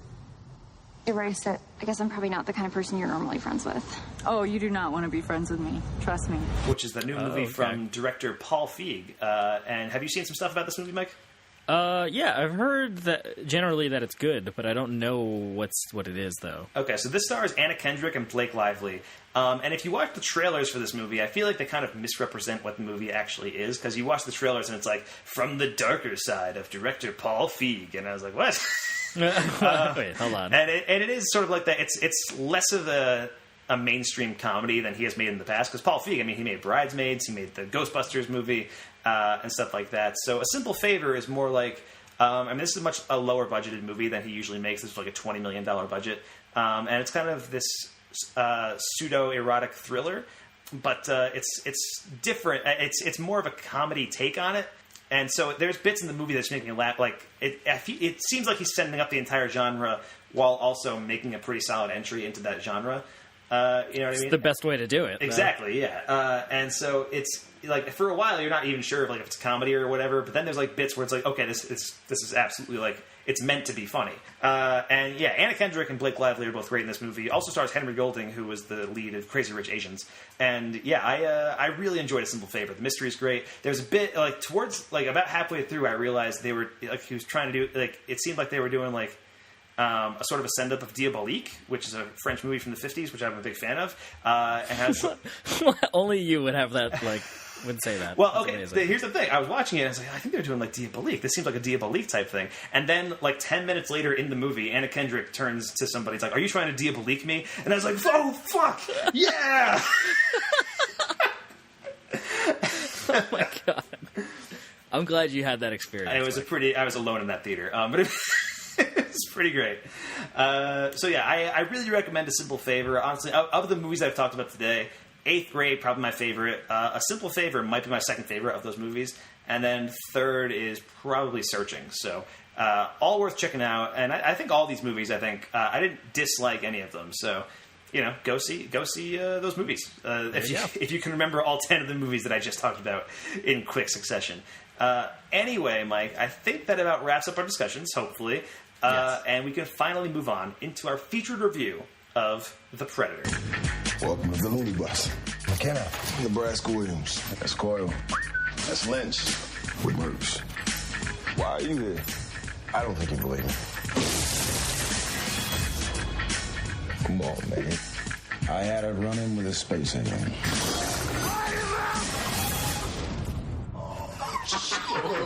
Erase it. I guess I'm probably not the kind of person you're normally friends with. Oh, you do not want to be friends with me. Trust me. Which is the new movie from director Paul Feig. And have you seen some stuff about this movie, Mike? Yeah, I've heard that generally that it's good, but I don't know what it is though. Okay, so this stars Anna Kendrick and Blake Lively. And if you watch the trailers for this movie, I feel like they kind of misrepresent what the movie actually is, because you watch the trailers and it's like, from the darker side of director Paul Feig, and I was like, what? Wait, hold on. And it is sort of like that. It's less of a mainstream comedy than he has made in the past, because Paul Feig, I mean, he made Bridesmaids, he made the Ghostbusters movie, and stuff like that. So A Simple Favor is more like, I mean, this is a lower budgeted movie than he usually makes. This is like a $20 million budget. And it's kind of this pseudo-erotic thriller, but it's different. It's more of a comedy take on it. And so there's bits in the movie that's making me laugh. Like it seems like he's setting up the entire genre while also making a pretty solid entry into that genre. You know what I mean? It's the best way to do it. Exactly, yeah. And so it's like, for a while you're not even sure if it's comedy or whatever, but then there's like bits where it's like, okay, this is absolutely like, it's meant to be funny. And yeah, Anna Kendrick and Blake Lively are both great in this movie. Also stars Henry Golding, who was the lead of Crazy Rich Asians. And yeah, I really enjoyed A Simple Favor. The mystery is great. There's a bit like towards like about halfway through, I realized they were like, he was trying to do like, it seemed like they were doing like a sort of a send-up of Diabolique, which is a French movie from the 50s, which I'm a big fan of. And has only you would have that, like, would say that. Well, okay, here's the thing. I was watching it, and I was like, I think they're doing, like, Diabolique. This seems like a Diabolique type thing. And then, like, 10 minutes later in the movie, Anna Kendrick turns to somebody. It's like, are you trying to Diabolique me? And I was like, oh, fuck! Yeah! Oh, my God. I'm glad you had that experience. I was alone in that theater. But it's pretty great. So yeah, I really recommend A Simple Favor. Honestly, of the movies I've talked about today, 8th Grade, probably my favorite. A Simple Favor might be my second favorite of those movies. And then third is probably Searching. So all worth checking out. And I think all these movies, I didn't dislike any of them. So, you know, go see those movies. If you can remember all 10 of the movies that I just talked about in quick succession. Anyway, Mike, I think that about wraps up our discussions, hopefully. Yes. And we can finally move on into our featured review of The Predator. Welcome to the Looney Bus. McKenna. Nebraska Williams. That's Coyle. That's Lynch. With Merckx. Why are you here? I don't think you believe me. Come on, man. I had a run-in with a space alien.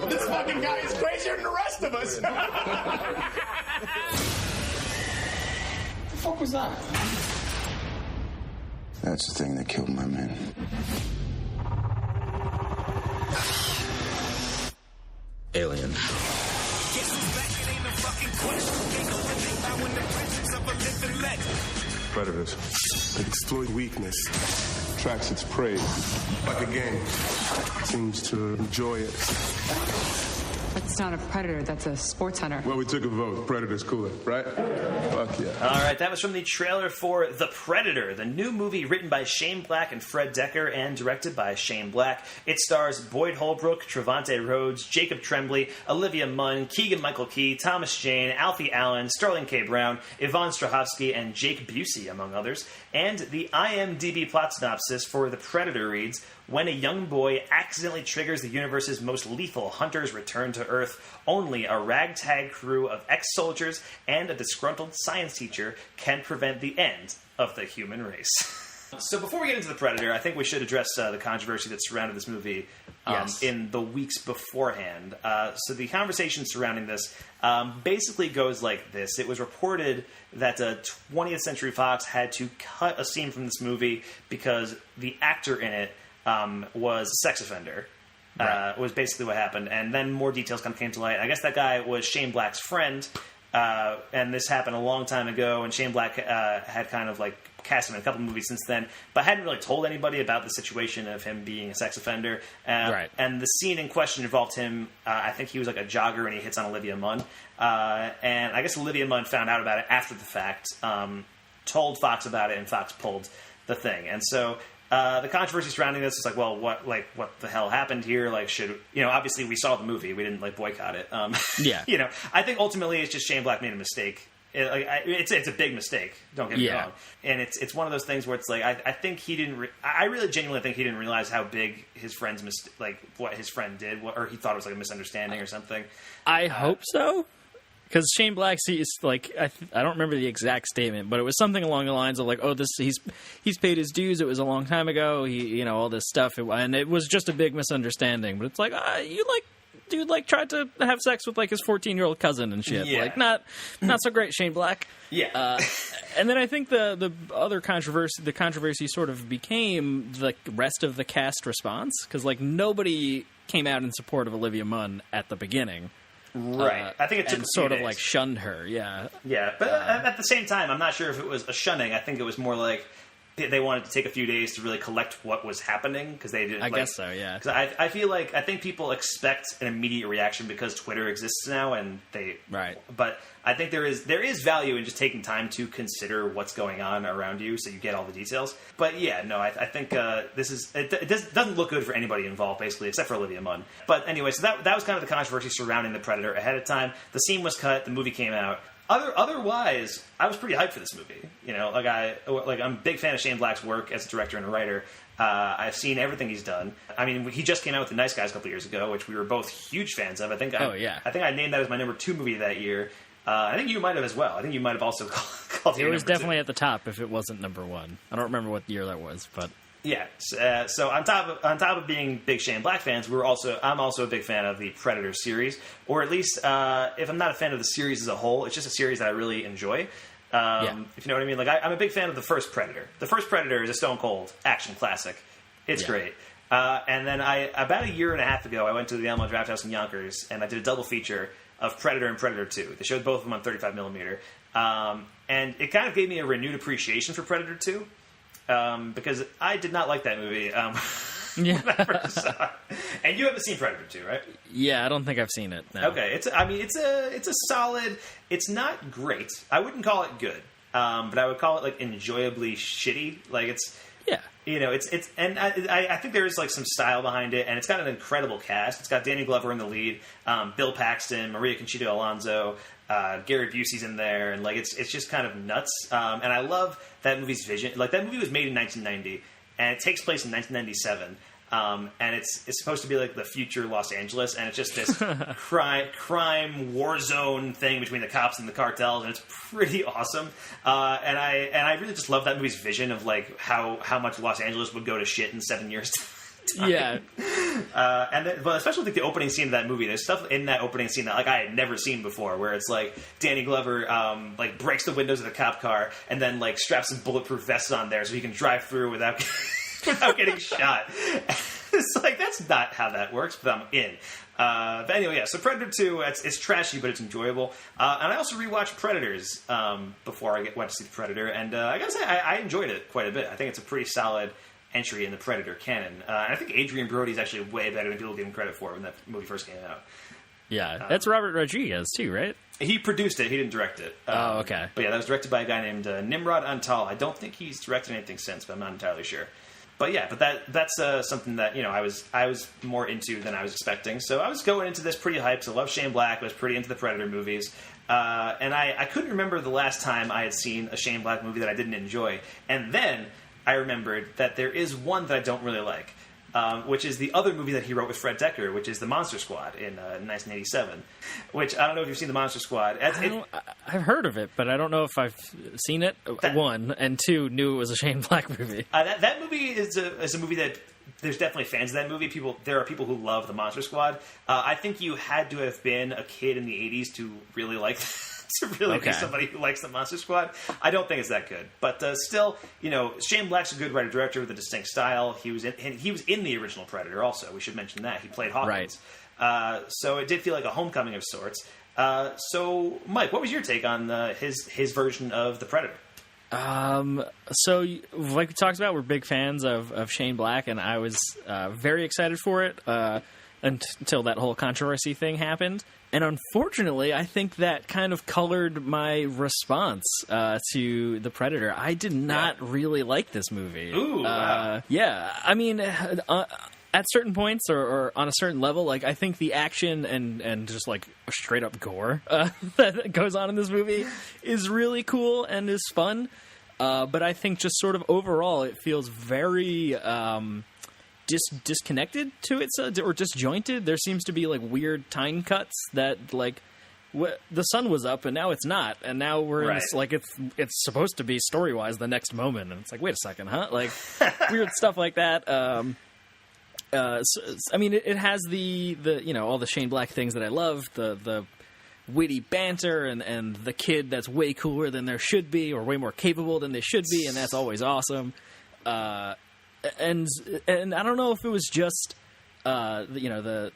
This fucking guy is crazier than the rest of us. The fuck was that? That's the thing that killed my men. Alien. Predators. They exploit weakness. Tracks its prey. Like a game. Seems to enjoy it. That's not a predator, that's a sports hunter. Well, we took a vote. Predator's cooler, right? Fuck yeah. All right, that was from the trailer for The Predator, the new movie written by Shane Black and Fred Decker and directed by Shane Black. It stars Boyd Holbrook, Trevante Rhodes, Jacob Tremblay, Olivia Munn, Keegan-Michael Key, Thomas Jane, Alfie Allen, Sterling K. Brown, Yvonne Strahovski, and Jake Busey, among others. And the IMDb plot synopsis for The Predator reads, when a young boy accidentally triggers the universe's most lethal, hunters return to Earth. Only a ragtag crew of ex-soldiers and a disgruntled science teacher can prevent the end of the human race. So before we get into The Predator, I think we should address the controversy that surrounded this movie in the weeks beforehand. So the conversation surrounding this basically goes like this. It was reported that 20th Century Fox had to cut a scene from this movie because the actor in it was a sex offender. Was basically what happened. And then more details kind of came to light. I guess that guy was Shane Black's friend, and this happened a long time ago, and Shane Black had kind of like cast him in a couple movies since then, but hadn't really told anybody about the situation of him being a sex offender. And the scene in question involved him, I think he was like a jogger, and he hits on Olivia Munn. And I guess Olivia Munn found out about it after the fact, told Fox about it, and Fox pulled the thing. And so the controversy surrounding this is like, well, what the hell happened here? Like, obviously we saw the movie, we didn't like boycott it. I think ultimately it's just Shane Black made a mistake It's a big mistake. Don't get me wrong. And it's one of those things where it's like I think he didn't. I really genuinely think he didn't realize how big his friend's what his friend did, or he thought it was like a misunderstanding or something. I hope so. Because Shane Black sees, like, I don't remember the exact statement, but it was something along the lines of, like, oh, he's paid his dues. It was a long time ago. All this stuff, and it was just a big misunderstanding. But it's like, dude, tried to have sex with, like, his 14-year-old cousin and shit. Yeah. Like, not so great, Shane Black. Yeah. And then I think the other controversy sort of became the rest of the cast response, because, like, nobody came out in support of Olivia Munn at the beginning. Right. I think it took and a few sort of days. like shunned her. Yeah. Yeah, but at the same time, I'm not sure if it was a shunning. I think it was more like they wanted to take a few days to really collect what was happening because they didn't. I guess so. Yeah. Because I feel like I think people expect an immediate reaction because Twitter exists now, and they right. But I think there is value in just taking time to consider what's going on around you, so you get all the details. But yeah, no, I think it doesn't look good for anybody involved, basically, except for Olivia Munn. But anyway, so that was kind of the controversy surrounding The Predator ahead of time. The scene was cut, the movie came out. Otherwise, I was pretty hyped for this movie. I'm a big fan of Shane Black's work as a director and a writer. I've seen everything he's done. I mean, he just came out with The Nice Guys a couple years ago, which we were both huge fans of. I think I named that as my number 2 movie that year. I think you might have as well. I think you might have also called it. It was definitely at the top if it wasn't number 1. I don't remember what year that was, but yeah. So on top of being big Shane Black fans, I'm also a big fan of the Predator series, or at least if I'm not a fan of the series as a whole, it's just a series that I really enjoy. If you know what I mean. Like I'm a big fan of the first Predator. The first Predator is a stone cold action classic. It's great. And then about a year and a half ago, I went to the Alamo Drafthouse in Yonkers, and I did a double feature of Predator and Predator 2. They showed both of them on 35mm. And it kind of gave me a renewed appreciation for Predator 2. Because I did not like that movie when I first saw it. And you haven't seen Predator 2, right? Yeah, I don't think I've seen it. No. Okay, it's a solid. It's not great. I wouldn't call it good, but I would call it like enjoyably shitty. Like it's and I think there is like some style behind it, and it's got an incredible cast. It's got Danny Glover in the lead, Bill Paxton, Maria Conchita Alonso. Gary Busey's in there, and like it's just kind of nuts. And I love that movie's vision. Like that movie was made in 1990, and it takes place in 1997. And it's supposed to be like the future Los Angeles, and it's just this crime war zone thing between the cops and the cartels, and it's pretty awesome. And I really just love that movie's vision of like how much Los Angeles would go to shit in 7 years. Yeah. But especially like the opening scene of that movie, there's stuff in that opening scene that like I had never seen before, where it's like Danny Glover like breaks the windows of the cop car and then like straps some bulletproof vests on there so he can drive through without getting shot. It's like that's not how that works, but I'm in. But anyway, yeah. So Predator 2, it's trashy, but it's enjoyable. And I also rewatched Predators before I went to see the Predator, and I gotta say I enjoyed it quite a bit. I think it's a pretty solid entry in the Predator canon. And I think Adrian Brody is actually way better than people give him credit for when that movie first came out. Yeah, that's Robert Rodriguez too, right? He produced it. He didn't direct it. Okay. But yeah, that was directed by a guy named Nimrod Antal. I don't think he's directed anything since, but I'm not entirely sure. But yeah, that's something that I was more into than I was expecting. So I was going into this pretty hyped. I love Shane Black. I was pretty into the Predator movies. And I couldn't remember the last time I had seen a Shane Black movie that I didn't enjoy. And then I remembered that there is one that I don't really like, which is the other movie that he wrote with Fred Dekker, which is The Monster Squad in 1987. Which, I don't know if you've seen The Monster Squad. I've heard of it, but I don't know if I've seen it, one, and two, knew it was a Shane Black movie. That movie is a movie that... There's definitely fans of that movie. There are people who love The Monster Squad. I think you had to have been a kid in the 80s to really like be somebody who likes The Monster Squad. I don't think it's that good. But still, Shane Black's a good writer-director with a distinct style. He was in the original Predator also. We should mention that. He played Hawkins. Right. So it did feel like a homecoming of sorts. So, Mike, what was your take on his version of The Predator? So like we talked about, we're big fans of Shane Black, and I was very excited for it until that whole controversy thing happened. And unfortunately, I think that kind of colored my response to The Predator. I did not really like this movie. Ooh, wow. Yeah, I mean, at certain points or on a certain level, like I think the action and just like straight up gore that goes on in this movie is really cool and is fun. But I think just sort of overall, it feels very disconnected to it, or disjointed. There seems to be like weird time cuts that like the sun was up and now it's not, and now we're in this, like it's supposed to be story wise the next moment, and it's like, wait a second, huh? Like weird stuff like that. So, I mean, it has the all the Shane Black things that I love, the witty banter and the kid that's way cooler than there should be, or way more capable than they should be, and that's always awesome. And I don't know if it was just the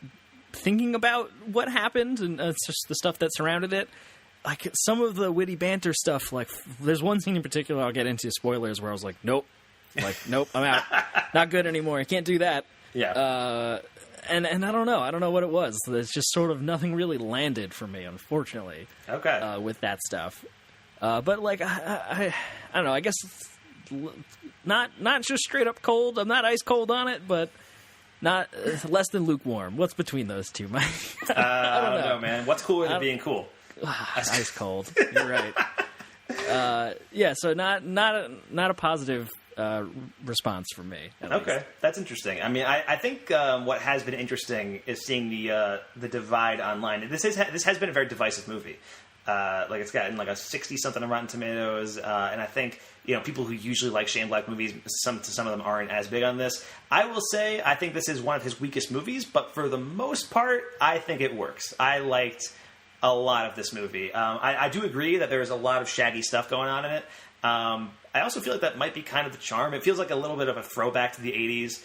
thinking about what happened and it's just the stuff that surrounded it. Like some of the witty banter stuff, like there's one scene in particular I'll get into, spoilers, where I was like, nope, I'm out, not good anymore. I can't do that. Yeah. And I don't know what it was. There's just sort of nothing really landed for me, unfortunately. Okay. With that stuff. But like I don't know. I guess not just straight up cold. I'm not ice cold on it, but not less than lukewarm. What's between those two, Mike? I don't know, man. What's cooler than being cool? Ice cold. You're right. Yeah. So not a positive response from me. Okay, that's interesting. I mean, I think what has been interesting is seeing the divide online. This has been a very divisive movie. Like it's gotten like a 60-something on Rotten Tomatoes, and I think people who usually like Shane Black movies, some of them aren't as big on this. I will say I think this is one of his weakest movies, but for the most part, I think it works. I liked a lot of this movie. I do agree that there's a lot of shaggy stuff going on in it. I also feel like that might be kind of the charm. It feels like a little bit of a throwback to the 80s,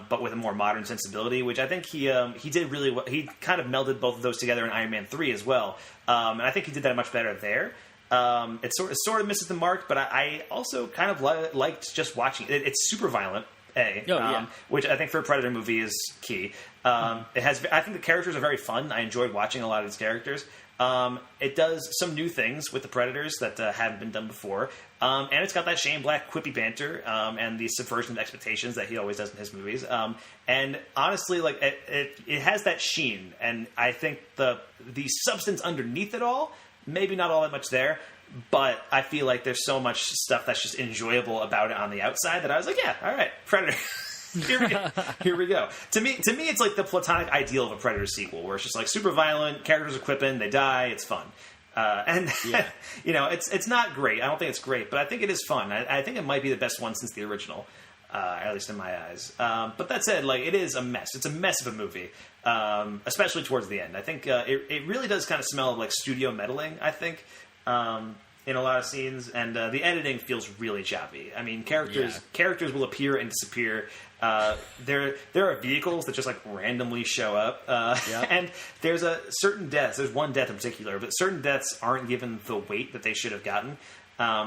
but with a more modern sensibility, which I think he did really well. He kind of melded both of those together in Iron Man 3 as well, and I think he did that much better there. It sort of misses the mark, but I also kind of liked just watching it. It's super violent, which I think for a Predator movie is key. I think the characters are very fun. I enjoyed watching a lot of these characters. It does some new things with the Predators that haven't been done before. And it's got that Shane Black quippy banter and the subversion of expectations that he always does in his movies. And honestly, like it has that sheen. And I think the substance underneath it all, maybe not all that much there. But I feel like there's so much stuff that's just enjoyable about it on the outside that I was like, yeah, all right, Predator. Here we go. To me, it's like the platonic ideal of a Predator sequel, where it's just like super violent, characters are quipping, they die, it's fun. It's not great. I don't think it's great, but I think it is fun. I think it might be the best one since the original, at least in my eyes. But that said, like it is a mess. It's a mess of a movie, especially towards the end. I think it really does kind of smell of like studio meddling, I think. In a lot of scenes, and the editing feels really choppy. I mean, characters will appear and disappear. There are vehicles that just like randomly show up, and there's certain deaths. There's one death in particular, but certain deaths aren't given the weight that they should have gotten.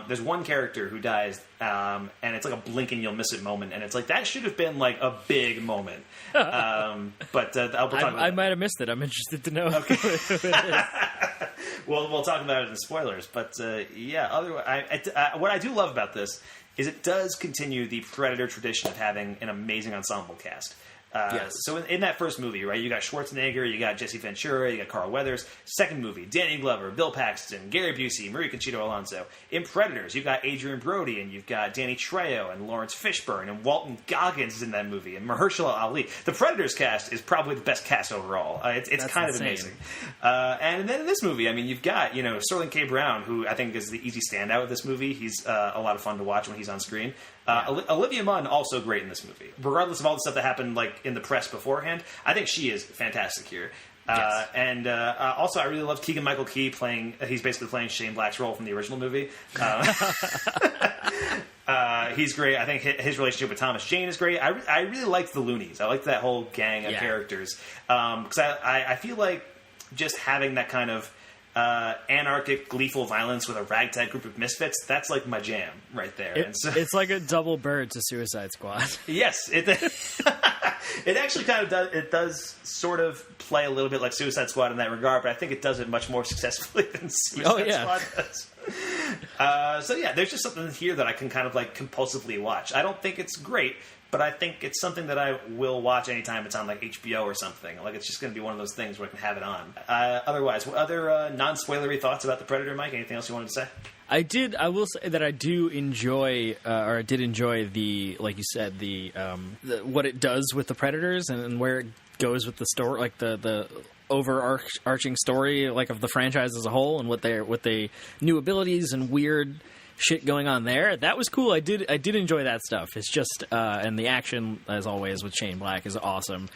There's one character who dies, and it's like a blink and you'll miss it moment, and it's like that should have been like a big moment. But I might have missed it. I'm interested to know. Okay. who it is. Well, we'll talk about it in spoilers, but otherwise, what I do love about this is it does continue the Predator tradition of having an amazing ensemble cast. So in that first movie, right, you got Schwarzenegger, you got Jesse Ventura, you got Carl Weathers. Second movie, Danny Glover, Bill Paxton, Gary Busey, Marie Conchita Alonso. In Predators, you've got Adrian Brody, and you've got Danny Trejo, and Lawrence Fishburne, and Walton Goggins is in that movie, and Mahershala Ali. The Predators cast is probably the best cast overall. It's kind of amazing. And then in this movie, I mean, you've got, Sterling K. Brown, who I think is the easy standout of this movie. He's a lot of fun to watch when he's on screen. Olivia Munn, also great in this movie. Regardless of all the stuff that happened like in the press beforehand, I think she is fantastic here. And also, I really love Keegan-Michael Key he's basically playing Shane Black's role from the original movie. He's great. I think his relationship with Thomas Jane is great. I really liked the Loonies. I liked that whole gang of characters. Because I feel like just having that kind of anarchic, gleeful violence with a ragtag group of misfits, that's like my jam right there. It's like a double bird to Suicide Squad. Yes, it actually kind of does sort of play a little bit like Suicide Squad in that regard, but I think it does it much more successfully than Suicide Squad does. So yeah, there's just something here that I can kind of like compulsively watch. I don't think it's great, but I think it's something that I will watch anytime it's on like HBO or something. Like it's just going to be one of those things where I can have it on. Otherwise, what other non-spoilery thoughts about The Predator, Mike? Anything else you wanted to say? I will say that I do enjoy, or I did enjoy the, like you said, the what it does with the Predators and where it goes with the story, like the overarching story, like of the franchise as a whole, and what they new abilities and weird shit going on there. That was cool. I did enjoy that stuff. It's just and the action, as always, with Shane Black is awesome.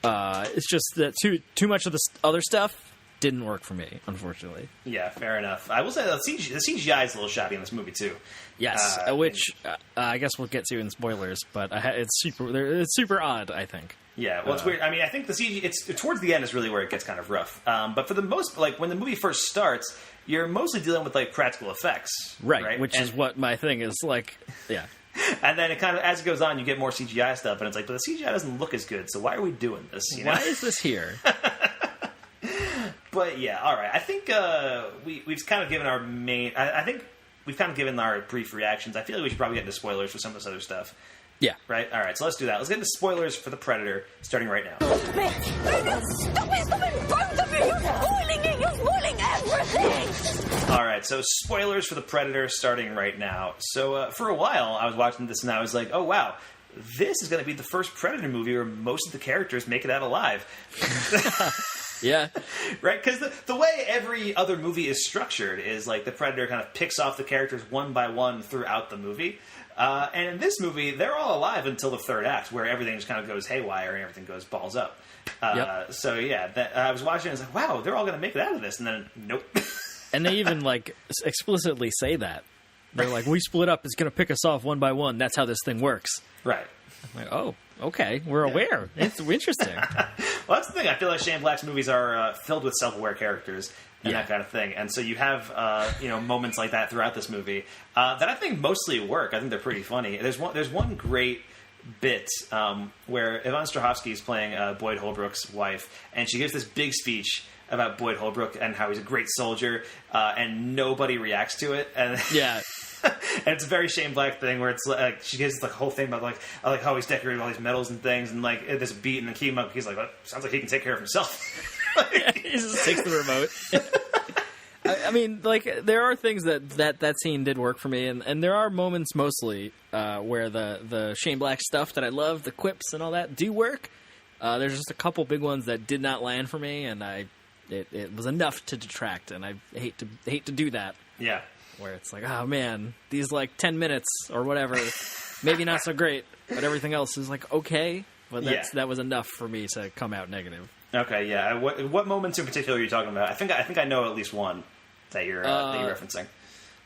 It's just that too much of the other stuff didn't work for me, unfortunately. Yeah, fair enough. I will say that the CGI is a little shoddy in this movie too. Yes, which I guess we'll get to in spoilers, but it's super odd, I think. Yeah, well, it's weird. I mean, I think the CG, it's towards the end is really where it gets kind of rough. But for the most, like when the movie first starts, you're mostly dealing with like practical effects, right? Which is what my thing is like. Yeah. And then it kind of, as it goes on, you get more CGI stuff, and it's like, but the CGI doesn't look as good, so why are we doing this? You know? Why is this here? But yeah, all right. I think we've kind of given our main. I think we've kind of given our brief reactions. I feel like we should probably get into spoilers for some of this other stuff. Yeah. Right? All right, so let's do that. Let's get into spoilers for The Predator, starting right now. Stop it! Both of you! You're spoiling it! You're spoiling everything! All right, so spoilers for The Predator, starting right now. So for a while, I was watching this and I was like, oh, wow. This is going to be the first Predator movie where most of the characters make it out alive. Yeah. Right? Because the way every other movie is structured is like the Predator kind of picks off the characters one by one throughout the movie. And in this movie, they're all alive until the third act, where everything just kind of goes haywire and everything goes balls up. So yeah, I was watching and I was like, wow, they're all going to make it out of this. And then, nope. And they even like explicitly say that. They're like, we split up, it's going to pick us off one by one. That's how this thing works. Right. I'm like, oh, okay, we're aware. It's interesting. Well, that's the thing. I feel like Shane Black's movies are filled with self-aware characters and that kind of thing. And so you have moments like that throughout this movie that I think mostly work. I think they're pretty funny. There's one great bit where Yvonne Strahovski is playing Boyd Holbrook's wife, and she gives this big speech about Boyd Holbrook and how he's a great soldier, and nobody reacts to it. And yeah. And it's a very Shane Black thing where it's like she gives like a whole thing about like how he's decorated all these medals and things, and like this beat, and then he's like, well, sounds like he can take care of himself. He just takes the remote. I mean, like there are things that scene did work for me, and there are moments mostly where the Shane Black stuff that I love, the quips and all that, do work. There's just a couple big ones that did not land for me, and it was enough to detract, and I hate to do that. Yeah. Where it's like, oh man, these like 10 minutes or whatever, maybe not so great, but everything else is like okay. But that was enough for me to come out negative. Okay, yeah. What moments in particular are you talking about? I think I know at least one that you're referencing.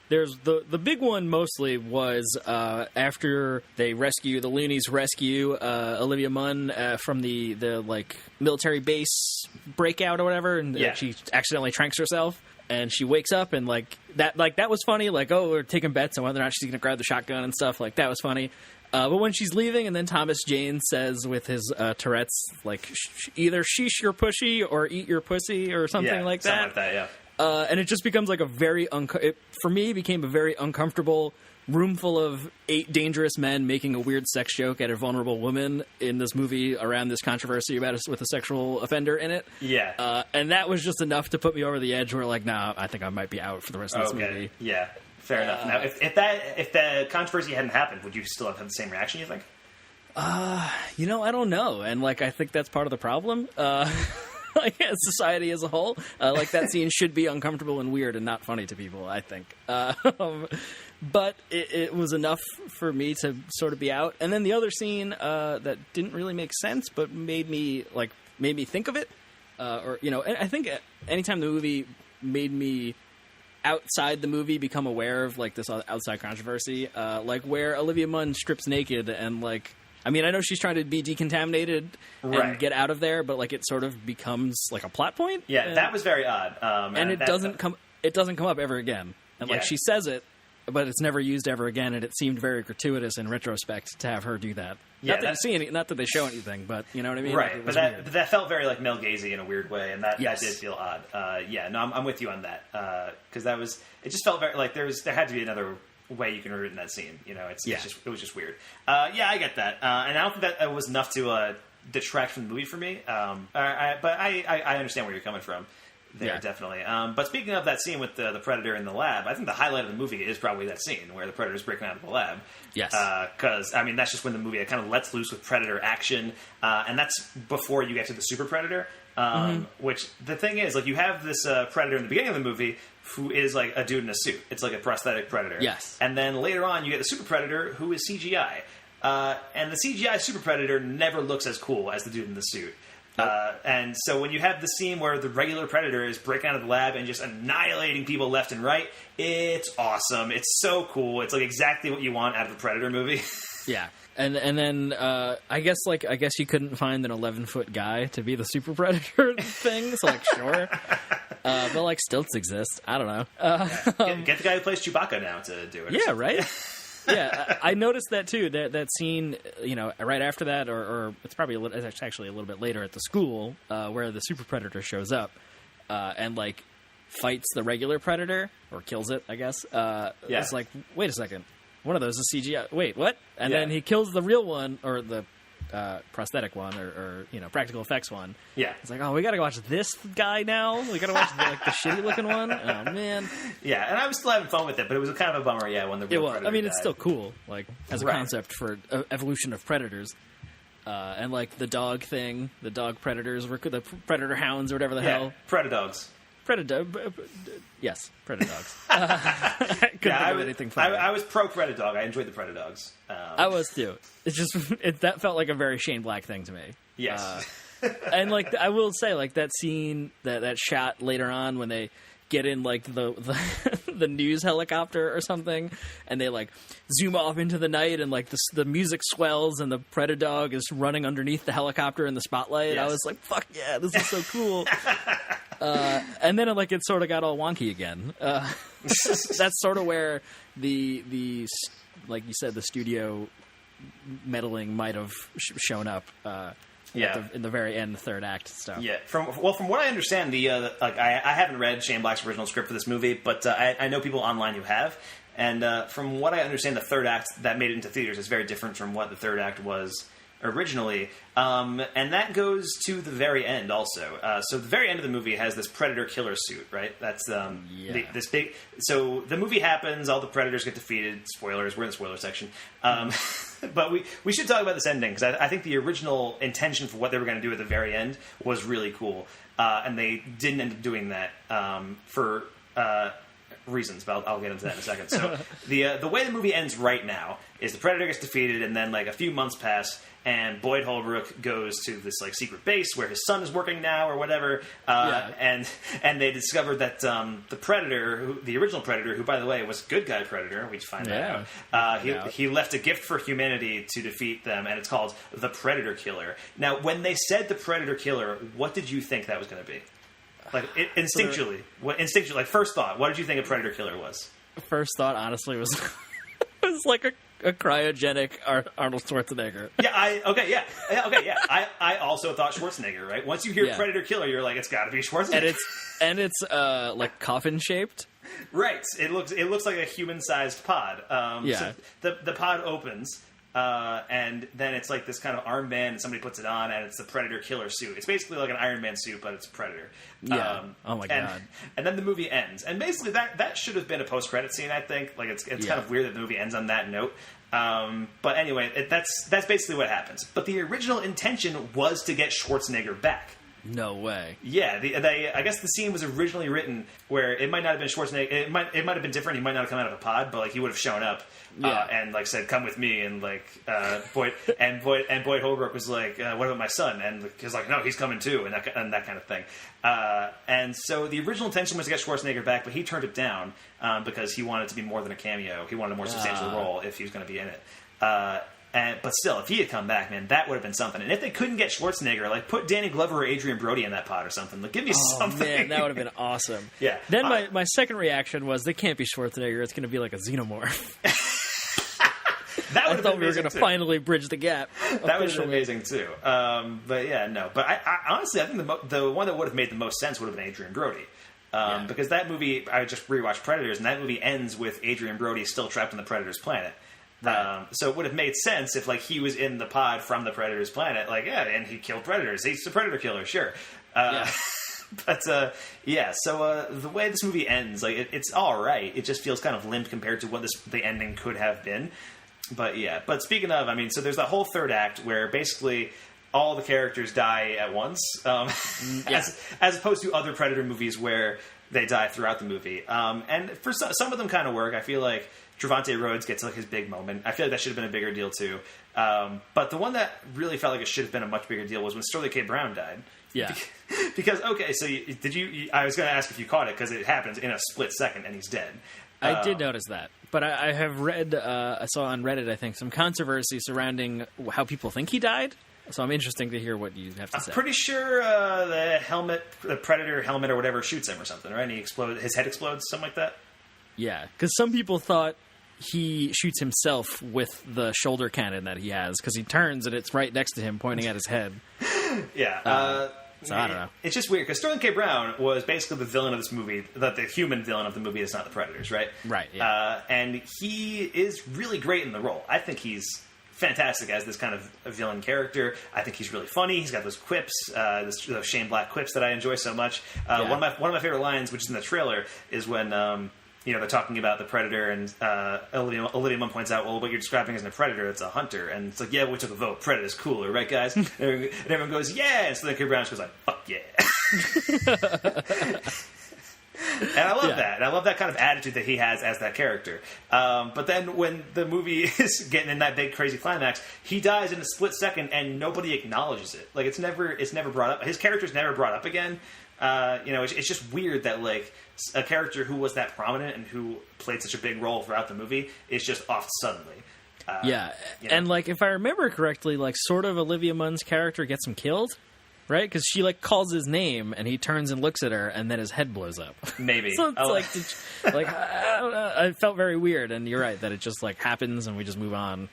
There's the big one mostly was after the loonies rescue Olivia Munn from the like military base breakout or whatever, and she accidentally tranks herself. And she wakes up and that was funny. Like, oh, we're taking bets on whether or not she's going to grab the shotgun and stuff. Like, that was funny. But when she's leaving and then Thomas Jane says with his Tourette's, like, either sheesh your pushy or eat your pussy or something like that. Something like that, yeah. And it just becomes like a very, for me, it became a very uncomfortable room full of 8 dangerous men making a weird sex joke at a vulnerable woman in this movie around this controversy about with a sexual offender in it. Yeah. And that was just enough to put me over the edge where like, nah, I think I might be out for the rest of this movie. Yeah. Fair enough. Now, if the controversy hadn't happened, would you still have had the same reaction, you think? I don't know. And like, I think that's part of the problem. Like society as a whole, like that scene should be uncomfortable and weird and not funny to people, I think. But it was enough for me to sort of be out. And then the other scene that didn't really make sense, but made me think of it, and I think anytime the movie made me outside the movie become aware of like this outside controversy, like where Olivia Munn strips naked and like. I mean, I know she's trying to be decontaminated and get out of there, but like it sort of becomes like a plot point. Yeah, that was very odd. And it doesn't come up ever again. And like she says it, but it's never used ever again, and it seemed very gratuitous in retrospect to have her do that. Yeah, not that they show anything, but you know what I mean? Right, Like, but that felt very like Mel Gazy in a weird way, and that did feel odd. I'm with you on that, because it just felt very like there had to be another way you can rewrite that scene. You know, it was just weird. I get that, and I don't think that was enough to detract from the movie for me. But I understand where you're coming from. There, definitely. But speaking of that scene with the Predator in the lab, I think the highlight of the movie is probably that scene where the Predator's breaking out of the lab. Yes. Because, I mean, that's just when the movie kind of lets loose with Predator action, and that's before you get to the Super Predator, which the thing is, like, you have this Predator in the beginning of the movie who is, like, a dude in a suit. It's like a prosthetic Predator. Yes. And then later on, you get the Super Predator who is CGI. And the CGI Super Predator never looks as cool as the dude in the suit. And so when you have the scene where the regular Predator is breaking out of the lab and just annihilating people left and right, it's awesome. It's so cool. It's like exactly what you want out of a Predator movie. Yeah. And then I guess you couldn't find an 11-foot guy to be the Super Predator thing. So like sure, but like stilts exist. I don't know. Get the guy who plays Chewbacca now to do it. Yeah, right. Yeah, I noticed that too. That scene, you know, right after that, or it's probably it's actually a little bit later at the school where the Super Predator shows up and like fights the regular Predator or kills it. I guess. It's like, wait a second, one of those is CGI. Wait, what? And then he kills the real one or the prosthetic one or you know practical effects one. Yeah, it's like, oh, we got to watch this guy now. We got to watch the shitty looking one. Oh man. Yeah, and I was still having fun with it, but it was kind of a bummer. Yeah, when the real Predator I mean, died. it's still cool, like as a concept for evolution of predators, and like the dog thing, the dog predators, the predator hounds or whatever the hell. Predadogs. Yes, Predadogs. I couldn't think of anything funny. I was pro Predadog. I enjoyed the Predadogs. I was too. It's just that felt like a very Shane Black thing to me. Yes, and like I will say, like that scene, that shot later on when they get in like the news helicopter or something, and they like zoom off into the night, and like the music swells, and the Predadog is running underneath the helicopter in the spotlight. Yes. I was like, "Fuck yeah, this is so cool." And then it sort of got all wonky again. That's sort of where the like you said, the studio meddling might have shown up. In the very end, the third act stuff. Yeah, from what I understand, I haven't read Shane Black's original script for this movie, but I know people online who have, and from what I understand, the third act that made it into theaters is very different from what the third act was originally, and that goes to the very end also. So the very end of the movie has this Predator killer suit, right? That's this big. So the movie happens, all the Predators get defeated. Spoilers, we're in the spoiler section. But we should talk about this ending, because I think the original intention for what they were going to do at the very end was really cool, and they didn't end up doing that for reasons, but I'll get into that in a second. So the way the movie ends right now is the Predator gets defeated, and then like a few months pass, and Boyd Holbrook goes to this like secret base where his son is working now or whatever, and they discovered that the Predator, the original Predator, who by the way was good guy Predator, we find that out, he left a gift for humanity to defeat them, and it's called the Predator Killer. Now, when they said the Predator Killer, what did you think that was going to be? Like instinctually, like first thought, what did you think a Predator Killer was? First thought, honestly, was it was like a cryogenic Arnold Schwarzenegger. I also thought Schwarzenegger. Right, once you hear Predator Killer, you're like, it's got to be Schwarzenegger. And it's like coffin shaped. Right. It looks like a human sized pod. So the pod opens. And then it's like this kind of armband, and somebody puts it on, and it's the Predator Killer suit. It's basically like an Iron Man suit, but it's Predator. Yeah. Oh my god. And then the movie ends, and basically that should have been a post credit scene. I think like it's kind of weird that the movie ends on that note. But anyway, that's basically what happens. But the original intention was to get Schwarzenegger back. No way. Yeah, I guess the scene was originally written where it might not have been Schwarzenegger. It might have been different. He might not have come out of a pod, but like he would have shown up and like said, "Come with me." And like Boyd Holbrook was like, "What about my son?" And he's like, "No, he's coming too," and that kind of thing. And so the original intention was to get Schwarzenegger back, but he turned it down because he wanted it to be more than a cameo. He wanted a more substantial role if he was going to be in it. But still, if he had come back, man, that would have been something. And if they couldn't get Schwarzenegger, like, put Danny Glover or Adrian Brody in that pod or something. Like, give me something. Man, that would have been awesome. Yeah. Then my second reaction was, they can't be Schwarzenegger. It's going to be like a xenomorph. I thought we were going to finally bridge the gap. That would have been amazing, too. But, yeah, no. But I honestly, I think the one that would have made the most sense would have been Adrian Brody. Because that movie, I just rewatched Predators, and that movie ends with Adrian Brody still trapped on the Predator's planet. Right. So it would have made sense if, like, he was in the pod from the Predator's planet, like, yeah, and he killed predators. He's a predator killer, sure. But, so the way this movie ends, like, it's all right. It just feels kind of limp compared to what the ending could have been. But, yeah. But speaking of, I mean, so there's that whole third act where basically all the characters die at once, as opposed to other Predator movies where they die throughout the movie. And for some of them kind of work. I feel like Trevante Rhodes gets like his big moment. I feel like that should have been a bigger deal too. But the one that really felt like it should have been a much bigger deal was when Sterling K. Brown died. Yeah. Because, okay, so I was going to ask if you caught it, because it happens in a split second and he's dead. I did notice that. But I have read, I saw on Reddit, I think, some controversy surrounding how people think he died. So I'm interested to hear what you have to say. I'm pretty sure the Predator helmet or whatever shoots him or something, right? And his head explodes, something like that? Yeah, because some people thought he shoots himself with the shoulder cannon that he has, because he turns and it's right next to him pointing at his head. Yeah. So I don't know. It's just weird, because Sterling K. Brown was basically the villain of this movie, the human villain of the movie is not the Predators, right? Right, yeah. And he is really great in the role. I think he's fantastic as this kind of a villain character. I think he's really funny. He's got those quips, those Shane Black quips that I enjoy so much. One of my favorite lines, which is in the trailer, is when they're talking about the Predator, and Olivia Munn points out, well, what you're describing isn't a Predator, it's a hunter. And it's like, yeah, we took a vote. Predator's cooler, right, guys? And everyone goes, yeah. And so then K. Brown just goes like, fuck yeah. And I love that. And I love that kind of attitude that he has as that character. But then when the movie is getting in that big crazy climax, he dies in a split second and nobody acknowledges it. Like, it's never brought up. His character's never brought up again. It's just weird that, like, a character who was that prominent and who played such a big role throughout the movie is just off suddenly. And, like, if I remember correctly, like, sort of Olivia Munn's character gets him killed, right? Because she, like, calls his name, and he turns and looks at her, and then his head blows up. Maybe. So it's I don't know. It felt very weird, and you're right, that it just, like, happens, and we just move on.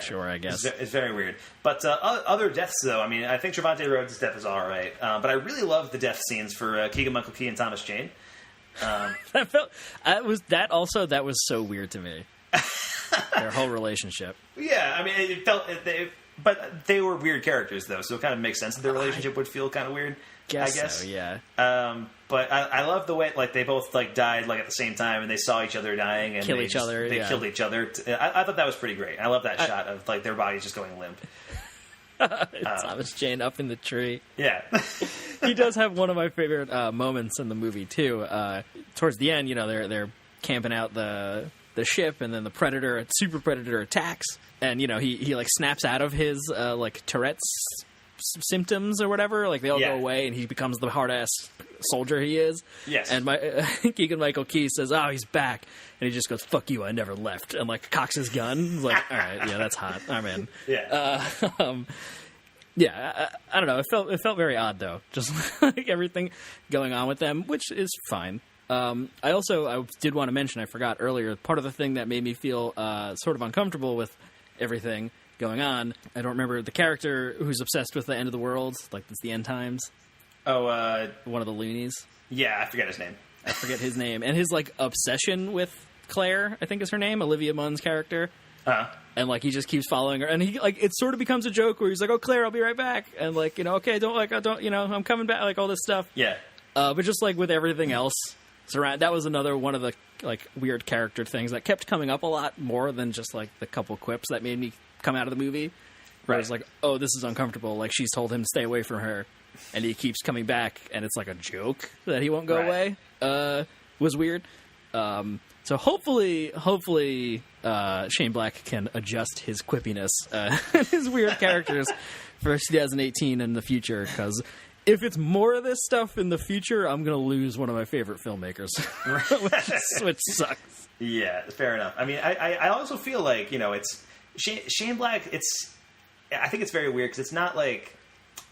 Sure, I guess. It's very weird. But other deaths, though, I mean, I think Trevante Rhodes' death is all right. But I really love the death scenes for Keegan-Michael Key and Thomas Jane. That was so weird to me. Their whole relationship. Yeah, I mean, it felt... But they were weird characters, though, so it kind of makes sense that their relationship would feel kind of weird. I guess. So, yeah. But I love the way, like, they both, like, died, like, at the same time, and they saw each other dying, and They killed each other. I thought that was pretty great. I love that shot of, like, their bodies just going limp. Thomas Jane up in the tree. Yeah. He does have one of my favorite moments in the movie, too. Towards the end, they're camping out the ship, and then the Super Predator attacks, and, he like, snaps out of his, like, Tourette's symptoms or whatever, like, they all go away, and he becomes the hard-ass soldier he is. Yes. And Keegan-Michael Key says, oh, he's back, and he just goes, fuck you, I never left, and, like, cocks his gun. He's like, all right, yeah, that's hot, I'm in. Yeah. I don't know, it felt very odd, though, just, like, everything going on with them, which is fine. I did want to mention, I forgot earlier, part of the thing that made me feel sort of uncomfortable with everything going on, I don't remember the character who's obsessed with the end of the world, like it's the end times. Oh, one of the loonies. Yeah, I forget his name. And his, like, obsession with Claire, I think is her name, Olivia Munn's character. And, like, he just keeps following her, and he, like, it sort of becomes a joke where he's like, oh, Claire, I'll be right back, and, like, okay, I'm coming back, like, all this stuff. Yeah. But just, like, with everything else that was another one of the, like, weird character things that kept coming up a lot more than just, like, the couple quips that made me come out of the movie. Where I was like, oh, this is uncomfortable. Like, she's told him to stay away from her, and he keeps coming back, and it's like a joke that he won't go away. Was weird. So hopefully, Shane Black can adjust his quippiness, his weird characters for 2018 and the future, because if it's more of this stuff in the future, I'm going to lose one of my favorite filmmakers, which sucks. Yeah, fair enough. I mean, I also feel like, Shane Black, I think it's very weird because it's not like,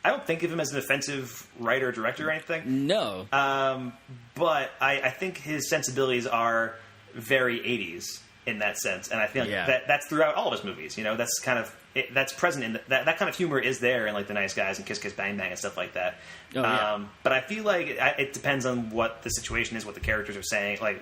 I don't think of him as an offensive writer or director or anything. No. But I think his sensibilities are very 80s in that sense, and I feel like that's throughout all of his movies. You know, that's kind of that's present in that kind of humor is there in like The Nice Guys and Kiss Kiss Bang Bang and stuff like that. But I feel like it depends on what the situation is, what the characters are saying, like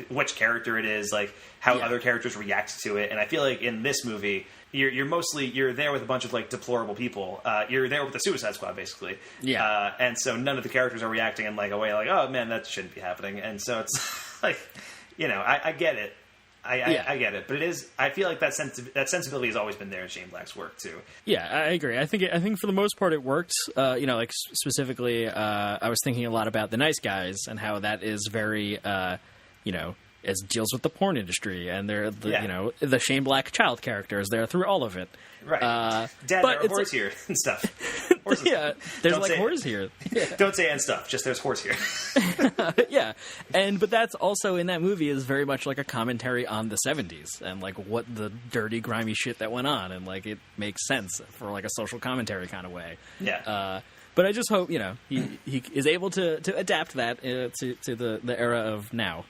which character it is, like how other characters react to it. And I feel like in this movie, you're there with a bunch of like deplorable people. You're there with the Suicide Squad, basically. Yeah. And so none of the characters are reacting in like a way like, oh man, that shouldn't be happening. And so it's like, you know, I get it. I get it, but it is. I feel like that sensibility has always been there in Shane Black's work too. Yeah, I agree. I think for the most part it worked. You know, like specifically, I was thinking a lot about The Nice Guys and how that is very, you know, it deals with the porn industry and they're you know, the Shane Black child characters there through all of it. Right, Dad, there are whores here and stuff. Yeah, there's like whores here. Yeah. Don't say and stuff. Just there's whores here. Yeah, but that's also in that movie is very much like a commentary on the 70s and like what the dirty, grimy shit that went on, and like it makes sense for like a social commentary kind of way. Yeah. But I just hope, you know, he is able to adapt that to the era of now,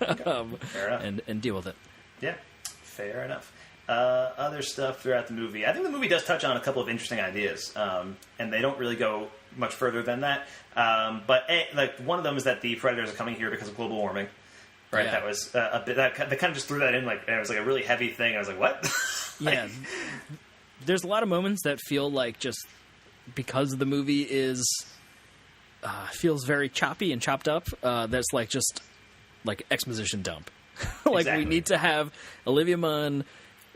and deal with it. Yeah, fair enough. Other stuff throughout the movie. I think the movie does touch on a couple of interesting ideas, and they don't really go much further than that. But like one of them is that the predators are coming here because of global warming. Right. Yeah. That was a bit that kind of just threw that in, like, and it was like a really heavy thing. I was like, what? Yeah. There's a lot of moments that feel like just because the movie feels very choppy and chopped up. That's like just like exposition dump. Like exactly. We need to have Olivia Munn,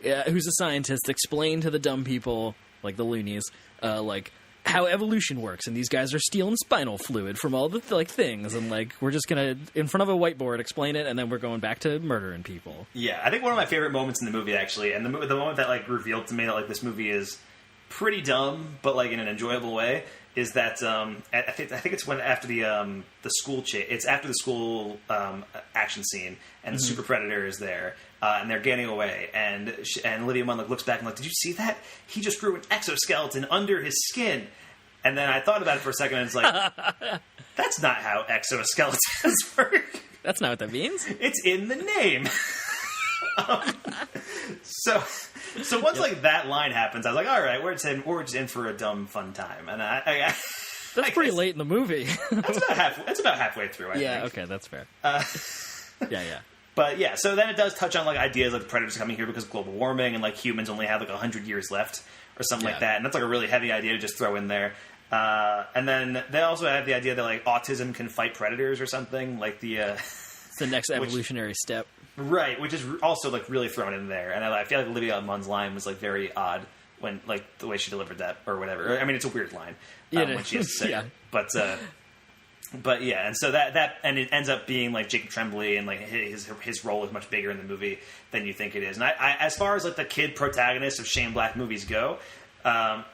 who's a scientist, explain to the dumb people, like the loonies, like how evolution works, and these guys are stealing spinal fluid from all the like things, and like we're just gonna in front of a whiteboard explain it, and then we're going back to murdering people. Yeah, I think one of my favorite moments in the movie, actually, and the moment that like revealed to me that like this movie is pretty dumb, but like in an enjoyable way, is that I think it's when after the school it's after the school action scene, and the Super Predator is there, and they're getting away, and Olivia Munn like looks back and like, did you see that? He just grew an exoskeleton under his skin. And then I thought about it for a second, and it's like, that's not how exoskeletons work. That's not what that means. It's in the name. So once like that line happens, I was like, all right, we're just in for a dumb fun time, and that's pretty late in the movie. That's about halfway through. I think. Okay, that's fair. Yeah. But yeah, so then it does touch on like ideas like the predators coming here because of global warming, and like humans only have like 100 years left or something like that, and that's like a really heavy idea to just throw in there. And then they also have the idea that like autism can fight predators or something, like it's the next evolutionary step. Right, which is also like really thrown in there, and I feel like Olivia Munn's line was like very odd when like the way she delivered that or whatever. I mean, it's a weird line when she has to say it. But yeah, and so that and it ends up being like Jacob Tremblay, and like his role is much bigger in the movie than you think it is. And I as far as like the kid protagonists of Shane Black movies go, I'm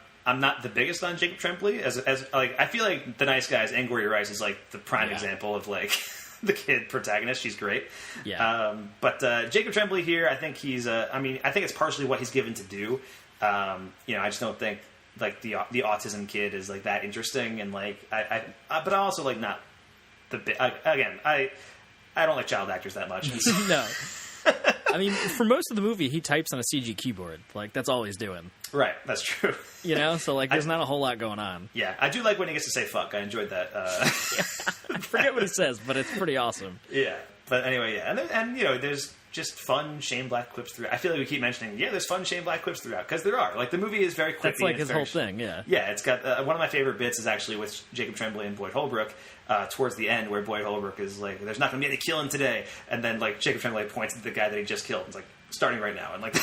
not the biggest on Jacob Tremblay. As like I feel like The Nice Guys and Gloria Rice is like the prime example of like the kid protagonist. She's great. Yeah. But Jacob Tremblay here, I think he's. I mean, I think it's partially what he's given to do. I just don't think like the autism kid is like that interesting, and like but I also like not the again. I don't like child actors that much. No. I mean, for most of the movie, he types on a CG keyboard. Like, that's all he's doing. Right, that's true. You know? So, like, there's not a whole lot going on. Yeah, I do like when he gets to say fuck. I enjoyed that. I forget what he says, but it's pretty awesome. Yeah. But anyway, yeah. And you know, there's just fun Shane Black clips throughout. I feel like we keep mentioning, there's fun Shane Black clips throughout. Because there are. Like, the movie is very quick. That's like his whole thing, yeah. Yeah, it's got... one of my favorite bits is actually with Jacob Tremblay and Boyd Holbrook towards the end, where Boyd Holbrook is like, there's not going to be any killing today. And then, like, Jacob Tremblay points at the guy that he just killed. It's like, starting right now. And, like...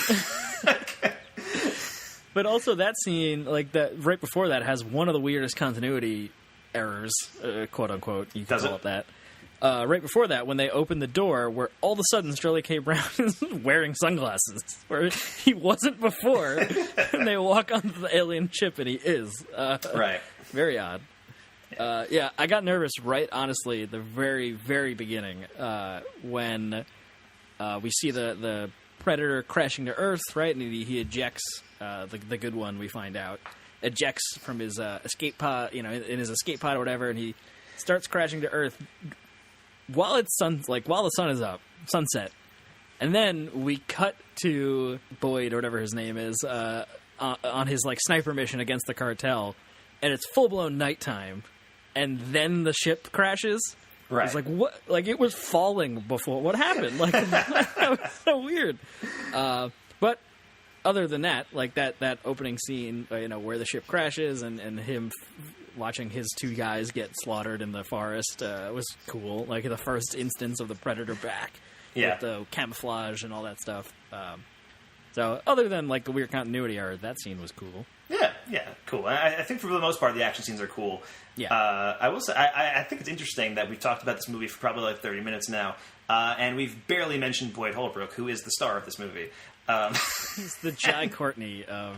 But also that scene, like, that right before that, has one of the weirdest continuity errors, quote-unquote. You can call it that. Right before that, when they open the door, where all of a sudden Sterling K. Brown is wearing sunglasses, where he wasn't before, and they walk onto the alien ship, and he is. Right. Very odd. Yeah, I got nervous right, honestly, at the very, very beginning, when we see the Predator crashing to Earth, right? And he ejects, the good one, we find out, ejects from his escape pod, in his escape pod or whatever, and he starts crashing to Earth while the sun is up, sunset. And then we cut to Boyd, or whatever his name is, on his sniper mission against the cartel, and it's full-blown nighttime, and then the ship crashes. Right. It's like, what? Like, it was falling before. What happened? Like, that was so weird. But other than that, that opening scene, where the ship crashes and him watching his two guys get slaughtered in the forest was cool. Like, the first instance of the Predator back. Yeah. With the camouflage and all that stuff. So other than, the weird continuity error, that scene was cool. Yeah, cool. I think for the most part, the action scenes are cool. Yeah. I will say, I think it's interesting that we've talked about this movie for probably 30 minutes now, and we've barely mentioned Boyd Holbrook, who is the star of this movie. He's the Jai Courtney of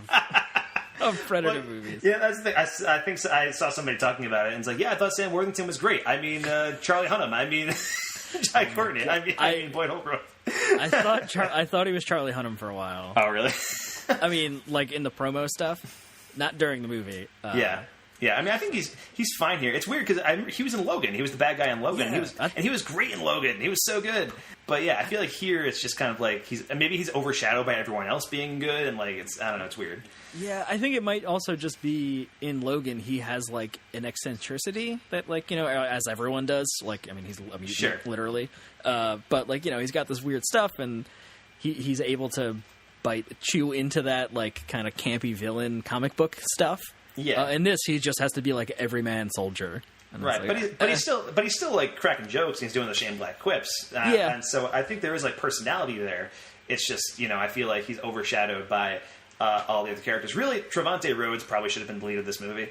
Predator movies. Yeah, that's the thing. I think I saw somebody talking about it, and it's like, yeah, I thought Sam Worthington was great. I mean, Charlie Hunnam. I mean, Jai Courtney. I mean, Boyd Holbrook. I thought he was Charlie Hunnam for a while. Oh, really? I mean, in the promo stuff, not during the movie. Yeah. I mean, I think he's fine here. It's weird because he was in Logan. He was the bad guy in Logan. Yeah. He was great in Logan. He was so good. But yeah, I feel like here it's just kind of like he's overshadowed by everyone else being good, and it's, I don't know, it's weird. Yeah, I think it might also just be in Logan he has an eccentricity that as everyone does. He's sure. Literally, but he's got this weird stuff, and he's able to chew into that kind of campy villain comic book stuff. Yeah. In this, he just has to be everyman soldier. And right, but he's still cracking jokes, and he's doing the Shane Black quips. Yeah. And so I think there is personality there. It's just I feel like he's overshadowed by all the other characters. Really, Trevante Rhodes probably should have been the lead of this movie.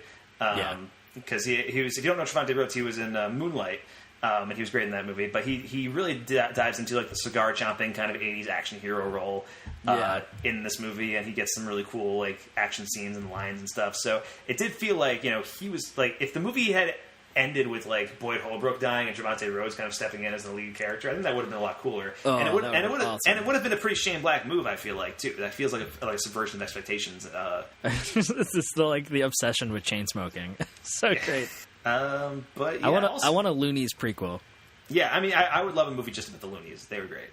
Because he was. If you don't know Trevante Rhodes, he was in Moonlight. And he was great in that movie, but he really dives into the cigar chomping kind of 80s action hero role in this movie, and he gets some really cool action scenes and lines and stuff. So it did feel like he was if the movie had ended with Boyd Holbrook dying and Trevante Rhodes kind of stepping in as the lead character, I think that would have been a lot cooler. And it would have been a pretty Shane Black move, I feel like, too. That feels like a subversion of expectations. This is the obsession with chain smoking. So great. But yeah, I want a Loonies prequel. Yeah, I mean, I would love a movie just about the Loonies. They were great.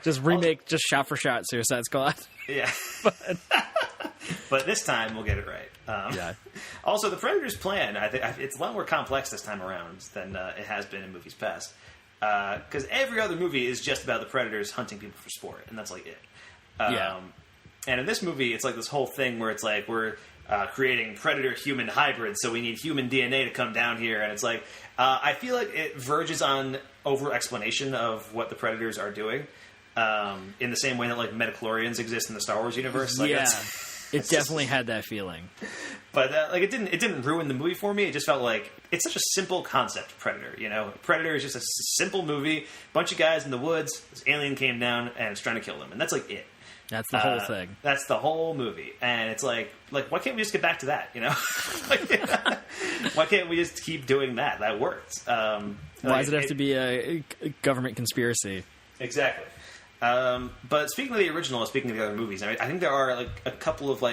Just remake, just shot for shot Suicide Squad. Yeah. But this time we'll get it right. Yeah. Also, the Predator's plan, I think it's a lot more complex this time around than it has been in movies past. Because every other movie is just about the Predators hunting people for sport, and that's it. And in this movie, it's this whole thing where it's we're creating predator-human hybrids, so we need human DNA to come down here, and it's I feel like it verges on over-explanation of what the Predators are doing, in the same way that metachlorians exist in the Star Wars universe. It definitely had that feeling. But it didn't ruin the movie for me. It just felt like it's such a simple concept, Predator. Predator is just a simple movie, bunch of guys in the woods, this alien came down and it's trying to kill them, and that's it. That's the whole thing. That's the whole movie. And it's why can't we just get back to that, Why can't we just keep doing that? That works. Why does it have to be a government conspiracy? Exactly. But speaking of the original, speaking of the other movies, I think there are a couple of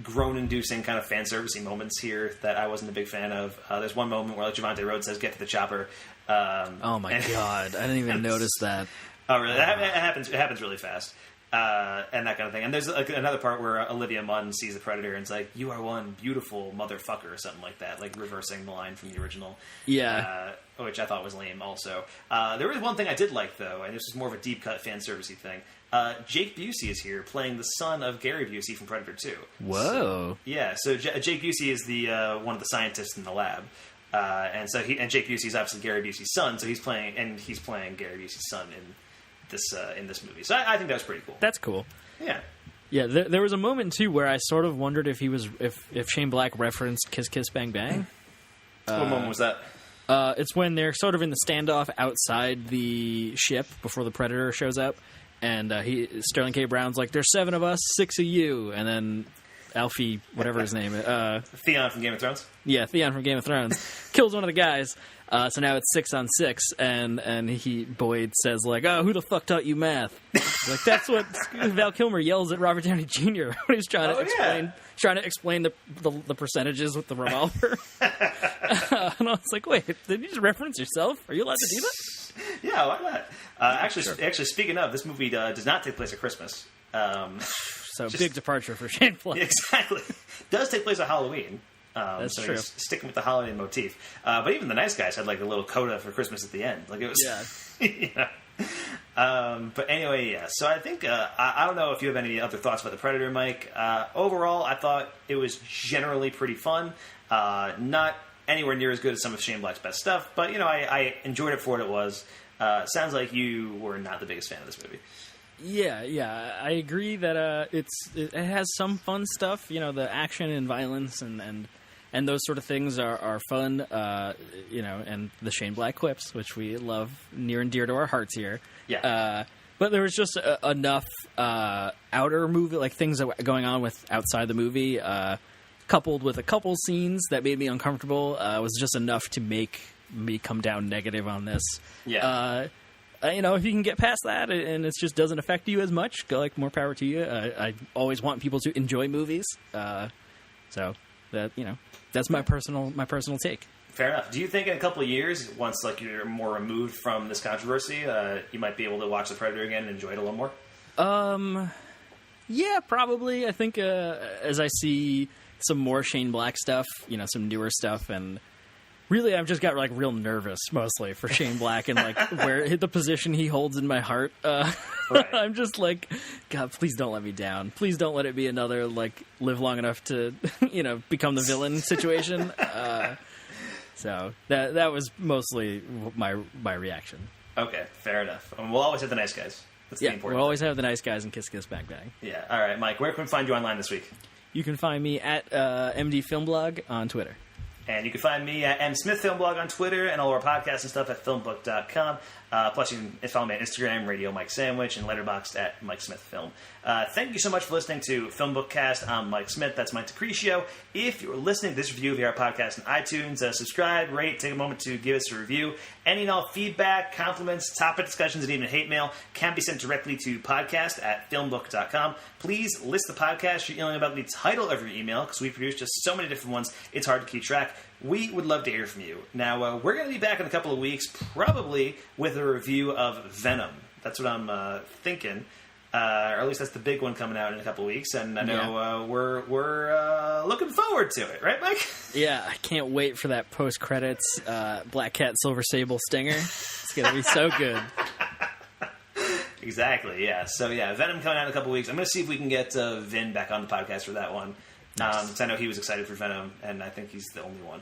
groan-inducing kind of fan servicey moments here that I wasn't a big fan of. There's one moment where Trevante Rhodes says, "Get to the chopper." Oh my god! I didn't even notice that. Oh really? It happens. It happens really fast. And that kind of thing. And there's another part where Olivia Munn sees the Predator and it's "You are one beautiful motherfucker," or something like that, reversing the line from the original. Yeah. Which I thought was lame also. There is one thing I did like, though, and this is more of a deep cut fan servicey thing. Jake Busey is here playing the son of Gary Busey from Predator 2. Whoa. So Jake Busey is the one of the scientists in the lab. And Jake Busey is obviously Gary Busey's son, so he's playing Gary Busey's son in this movie. So I think that was pretty cool. That's cool. Yeah. Yeah, there was a moment too where I sort of wondered if if Shane Black referenced Kiss Kiss Bang Bang. What moment was that? It's when they're sort of in the standoff outside the ship before the Predator shows up, and Sterling K. Brown's "There's 7 of us, 6 of you," and then Alfie, whatever his name is. Theon from Game of Thrones? Yeah, Theon from Game of Thrones. Kills one of the guys. So now it's 6-on-6, and Boyd says, like, oh, who the fuck taught you math? Like, that's what Val Kilmer yells at Robert Downey Jr. when he's trying to explain the percentages with the revolver. And I was like, wait, did you just reference yourself? Are you allowed to do that? Yeah, why not? Actually, speaking of, this movie does not take place at Christmas. So big departure for Shane Black. Exactly. Does take place at Halloween. That's so true. He's sticking with the holiday motif. But even the nice guys had like a little coda for Christmas at the end. Like it was, but anyway, yeah. So I think I don't know if you have any other thoughts about The Predator, Mike. Overall, I thought it was generally pretty fun. Not anywhere near as good as some of Shane Black's best stuff, but I enjoyed it for what it was. Sounds like you were not the biggest fan of this movie. Yeah, I agree that it has some fun stuff. The action and violence and those sort of things are fun. And the Shane Black quips, which we love near and dear to our hearts here. Yeah. But there was just enough outer movie, like things that were going on with outside the movie, coupled with a couple scenes that made me uncomfortable. Was just enough to make me come down negative on this. Yeah. If you can get past that and it just doesn't affect you as much, more power to you. I always want people to enjoy movies, so that that's my personal take. Fair enough. Do you think in a couple of years, once like you're more removed from this controversy, you might be able to watch The Predator again and enjoy it a little more? Yeah, probably. I think as I see some more Shane Black stuff, some newer stuff, and really, I've just got like real nervous mostly for Shane Black and like where the position he holds in my heart. Right. I'm just like, God, please don't let me down. Please don't let it be another like live long enough to become the villain situation. So that was mostly my reaction. Okay, fair enough. We'll always have the nice guys. That's the important we'll always have the nice guys and kiss bang bang. Yeah. All right, Mike. Where can we find you online this week? You can find me at MD FilmBlog on Twitter. And you can find me at MSmithFilmBlog on Twitter and all our podcasts and stuff at FilmBook.com. Plus, you can follow me on Instagram, Radio Mike Sandwich, and Letterboxd at Mike Smith Film. Thank you so much for listening to FilmBookCast. I'm Mike Smith. That's Mike DeCrescio. If you're listening to this review of our podcast on iTunes, subscribe, rate, take a moment to give us a review. Any and all feedback, compliments, topic discussions, and even hate mail can be sent directly to podcast at FilmBook.com. Please list the podcast you're emailing about the title of your email, because we produce just so many different ones, it's hard to keep track. We would love to hear from you. Now, we're going to be back in a couple of weeks, probably with a review of Venom. That's what I'm thinking. Or at least that's the big one coming out in a couple of weeks. And I know we're looking forward to it. Right, Mike? Yeah, I can't wait for that post-credits Black Cat Silver Sable stinger. It's going to be so good. Exactly, yeah. So, yeah, Venom coming out in a couple of weeks. I'm going to see if we can get Vin back on the podcast for that one. Because I know he was excited for Venom, and I think he's the only one.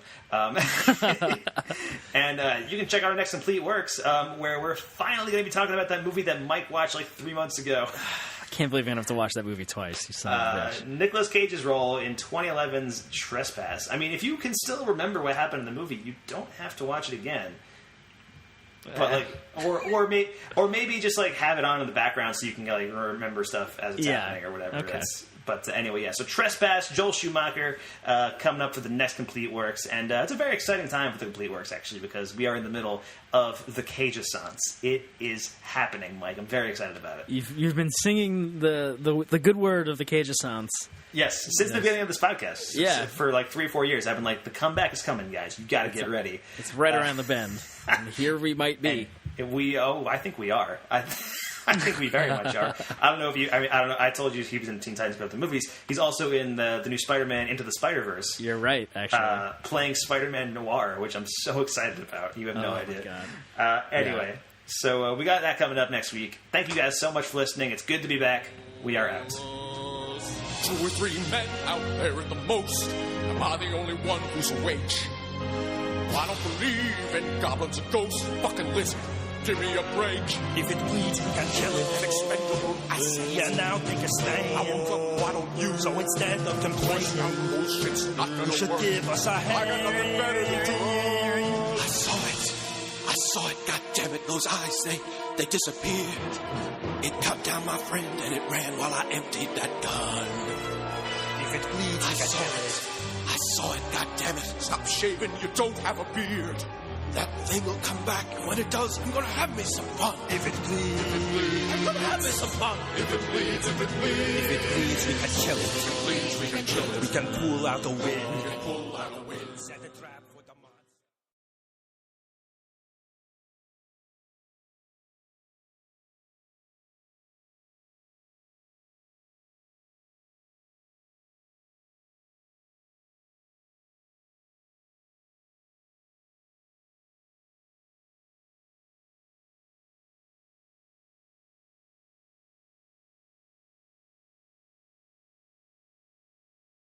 And you can check out our next Complete Works, where we're finally going to be talking about that movie that Mike watched like 3 months ago. I can't believe you're going to have to watch that movie twice, you son of a bitch. Nicolas Cage's role in 2011's Trespass. I mean, if you can still remember what happened in the movie, you don't have to watch it again. But like, or maybe just like have it on in the background so you can like remember stuff as it's happening or whatever. Okay. But anyway, yeah. So Trespass, Joel Schumacher coming up for the next Complete Works, and it's a very exciting time for the Complete Works actually because we are in the middle of the Cage-assance. It is happening, Mike. I'm very excited about it. You've been singing the good word of the Cage-assance. Yes, since the beginning of this podcast. Yeah, for like 3 or 4 years, I've been like, the comeback is coming, guys. You got to get ready. It's right around the bend, and here we might be. I think we are. I think we very much are. I don't know if you. I mean, I don't know. I told you he was in Teen Titans Go to the movies. He's also in the new Spider-Man Into the Spider-Verse. You're right, actually. Playing Spider-Man Noir, which I'm so excited about. You have no idea. Anyway, so we got that coming up next week. Thank you guys so much for listening. It's good to be back. We are out. 2 or 3 men out there at the most. Am I the only one who's awake? I don't believe in goblins and ghosts. Fucking listen. Give me a break. If it bleeds, angelic and expendable, I say yeah, now take a stand. I won't go, I don't use. So instead of complaining, bullshit's not gonna you should work. give us a hand. I got nothing better to do. I saw it. God damn it, those eyes, they disappeared. It cut down my friend and it ran while I emptied that gun. If it bleeds, I saw it, goddammit. Stop shaving, you don't have a beard. That thing will come back, and when it does, I'm gonna have me some fun. If it bleeds, I'm gonna have me some fun. If it bleeds, if it bleeds. If it bleeds, we can kill it. If it bleeds, we can kill it. We can pull out the wind. We can pull out the wind. Set the trap.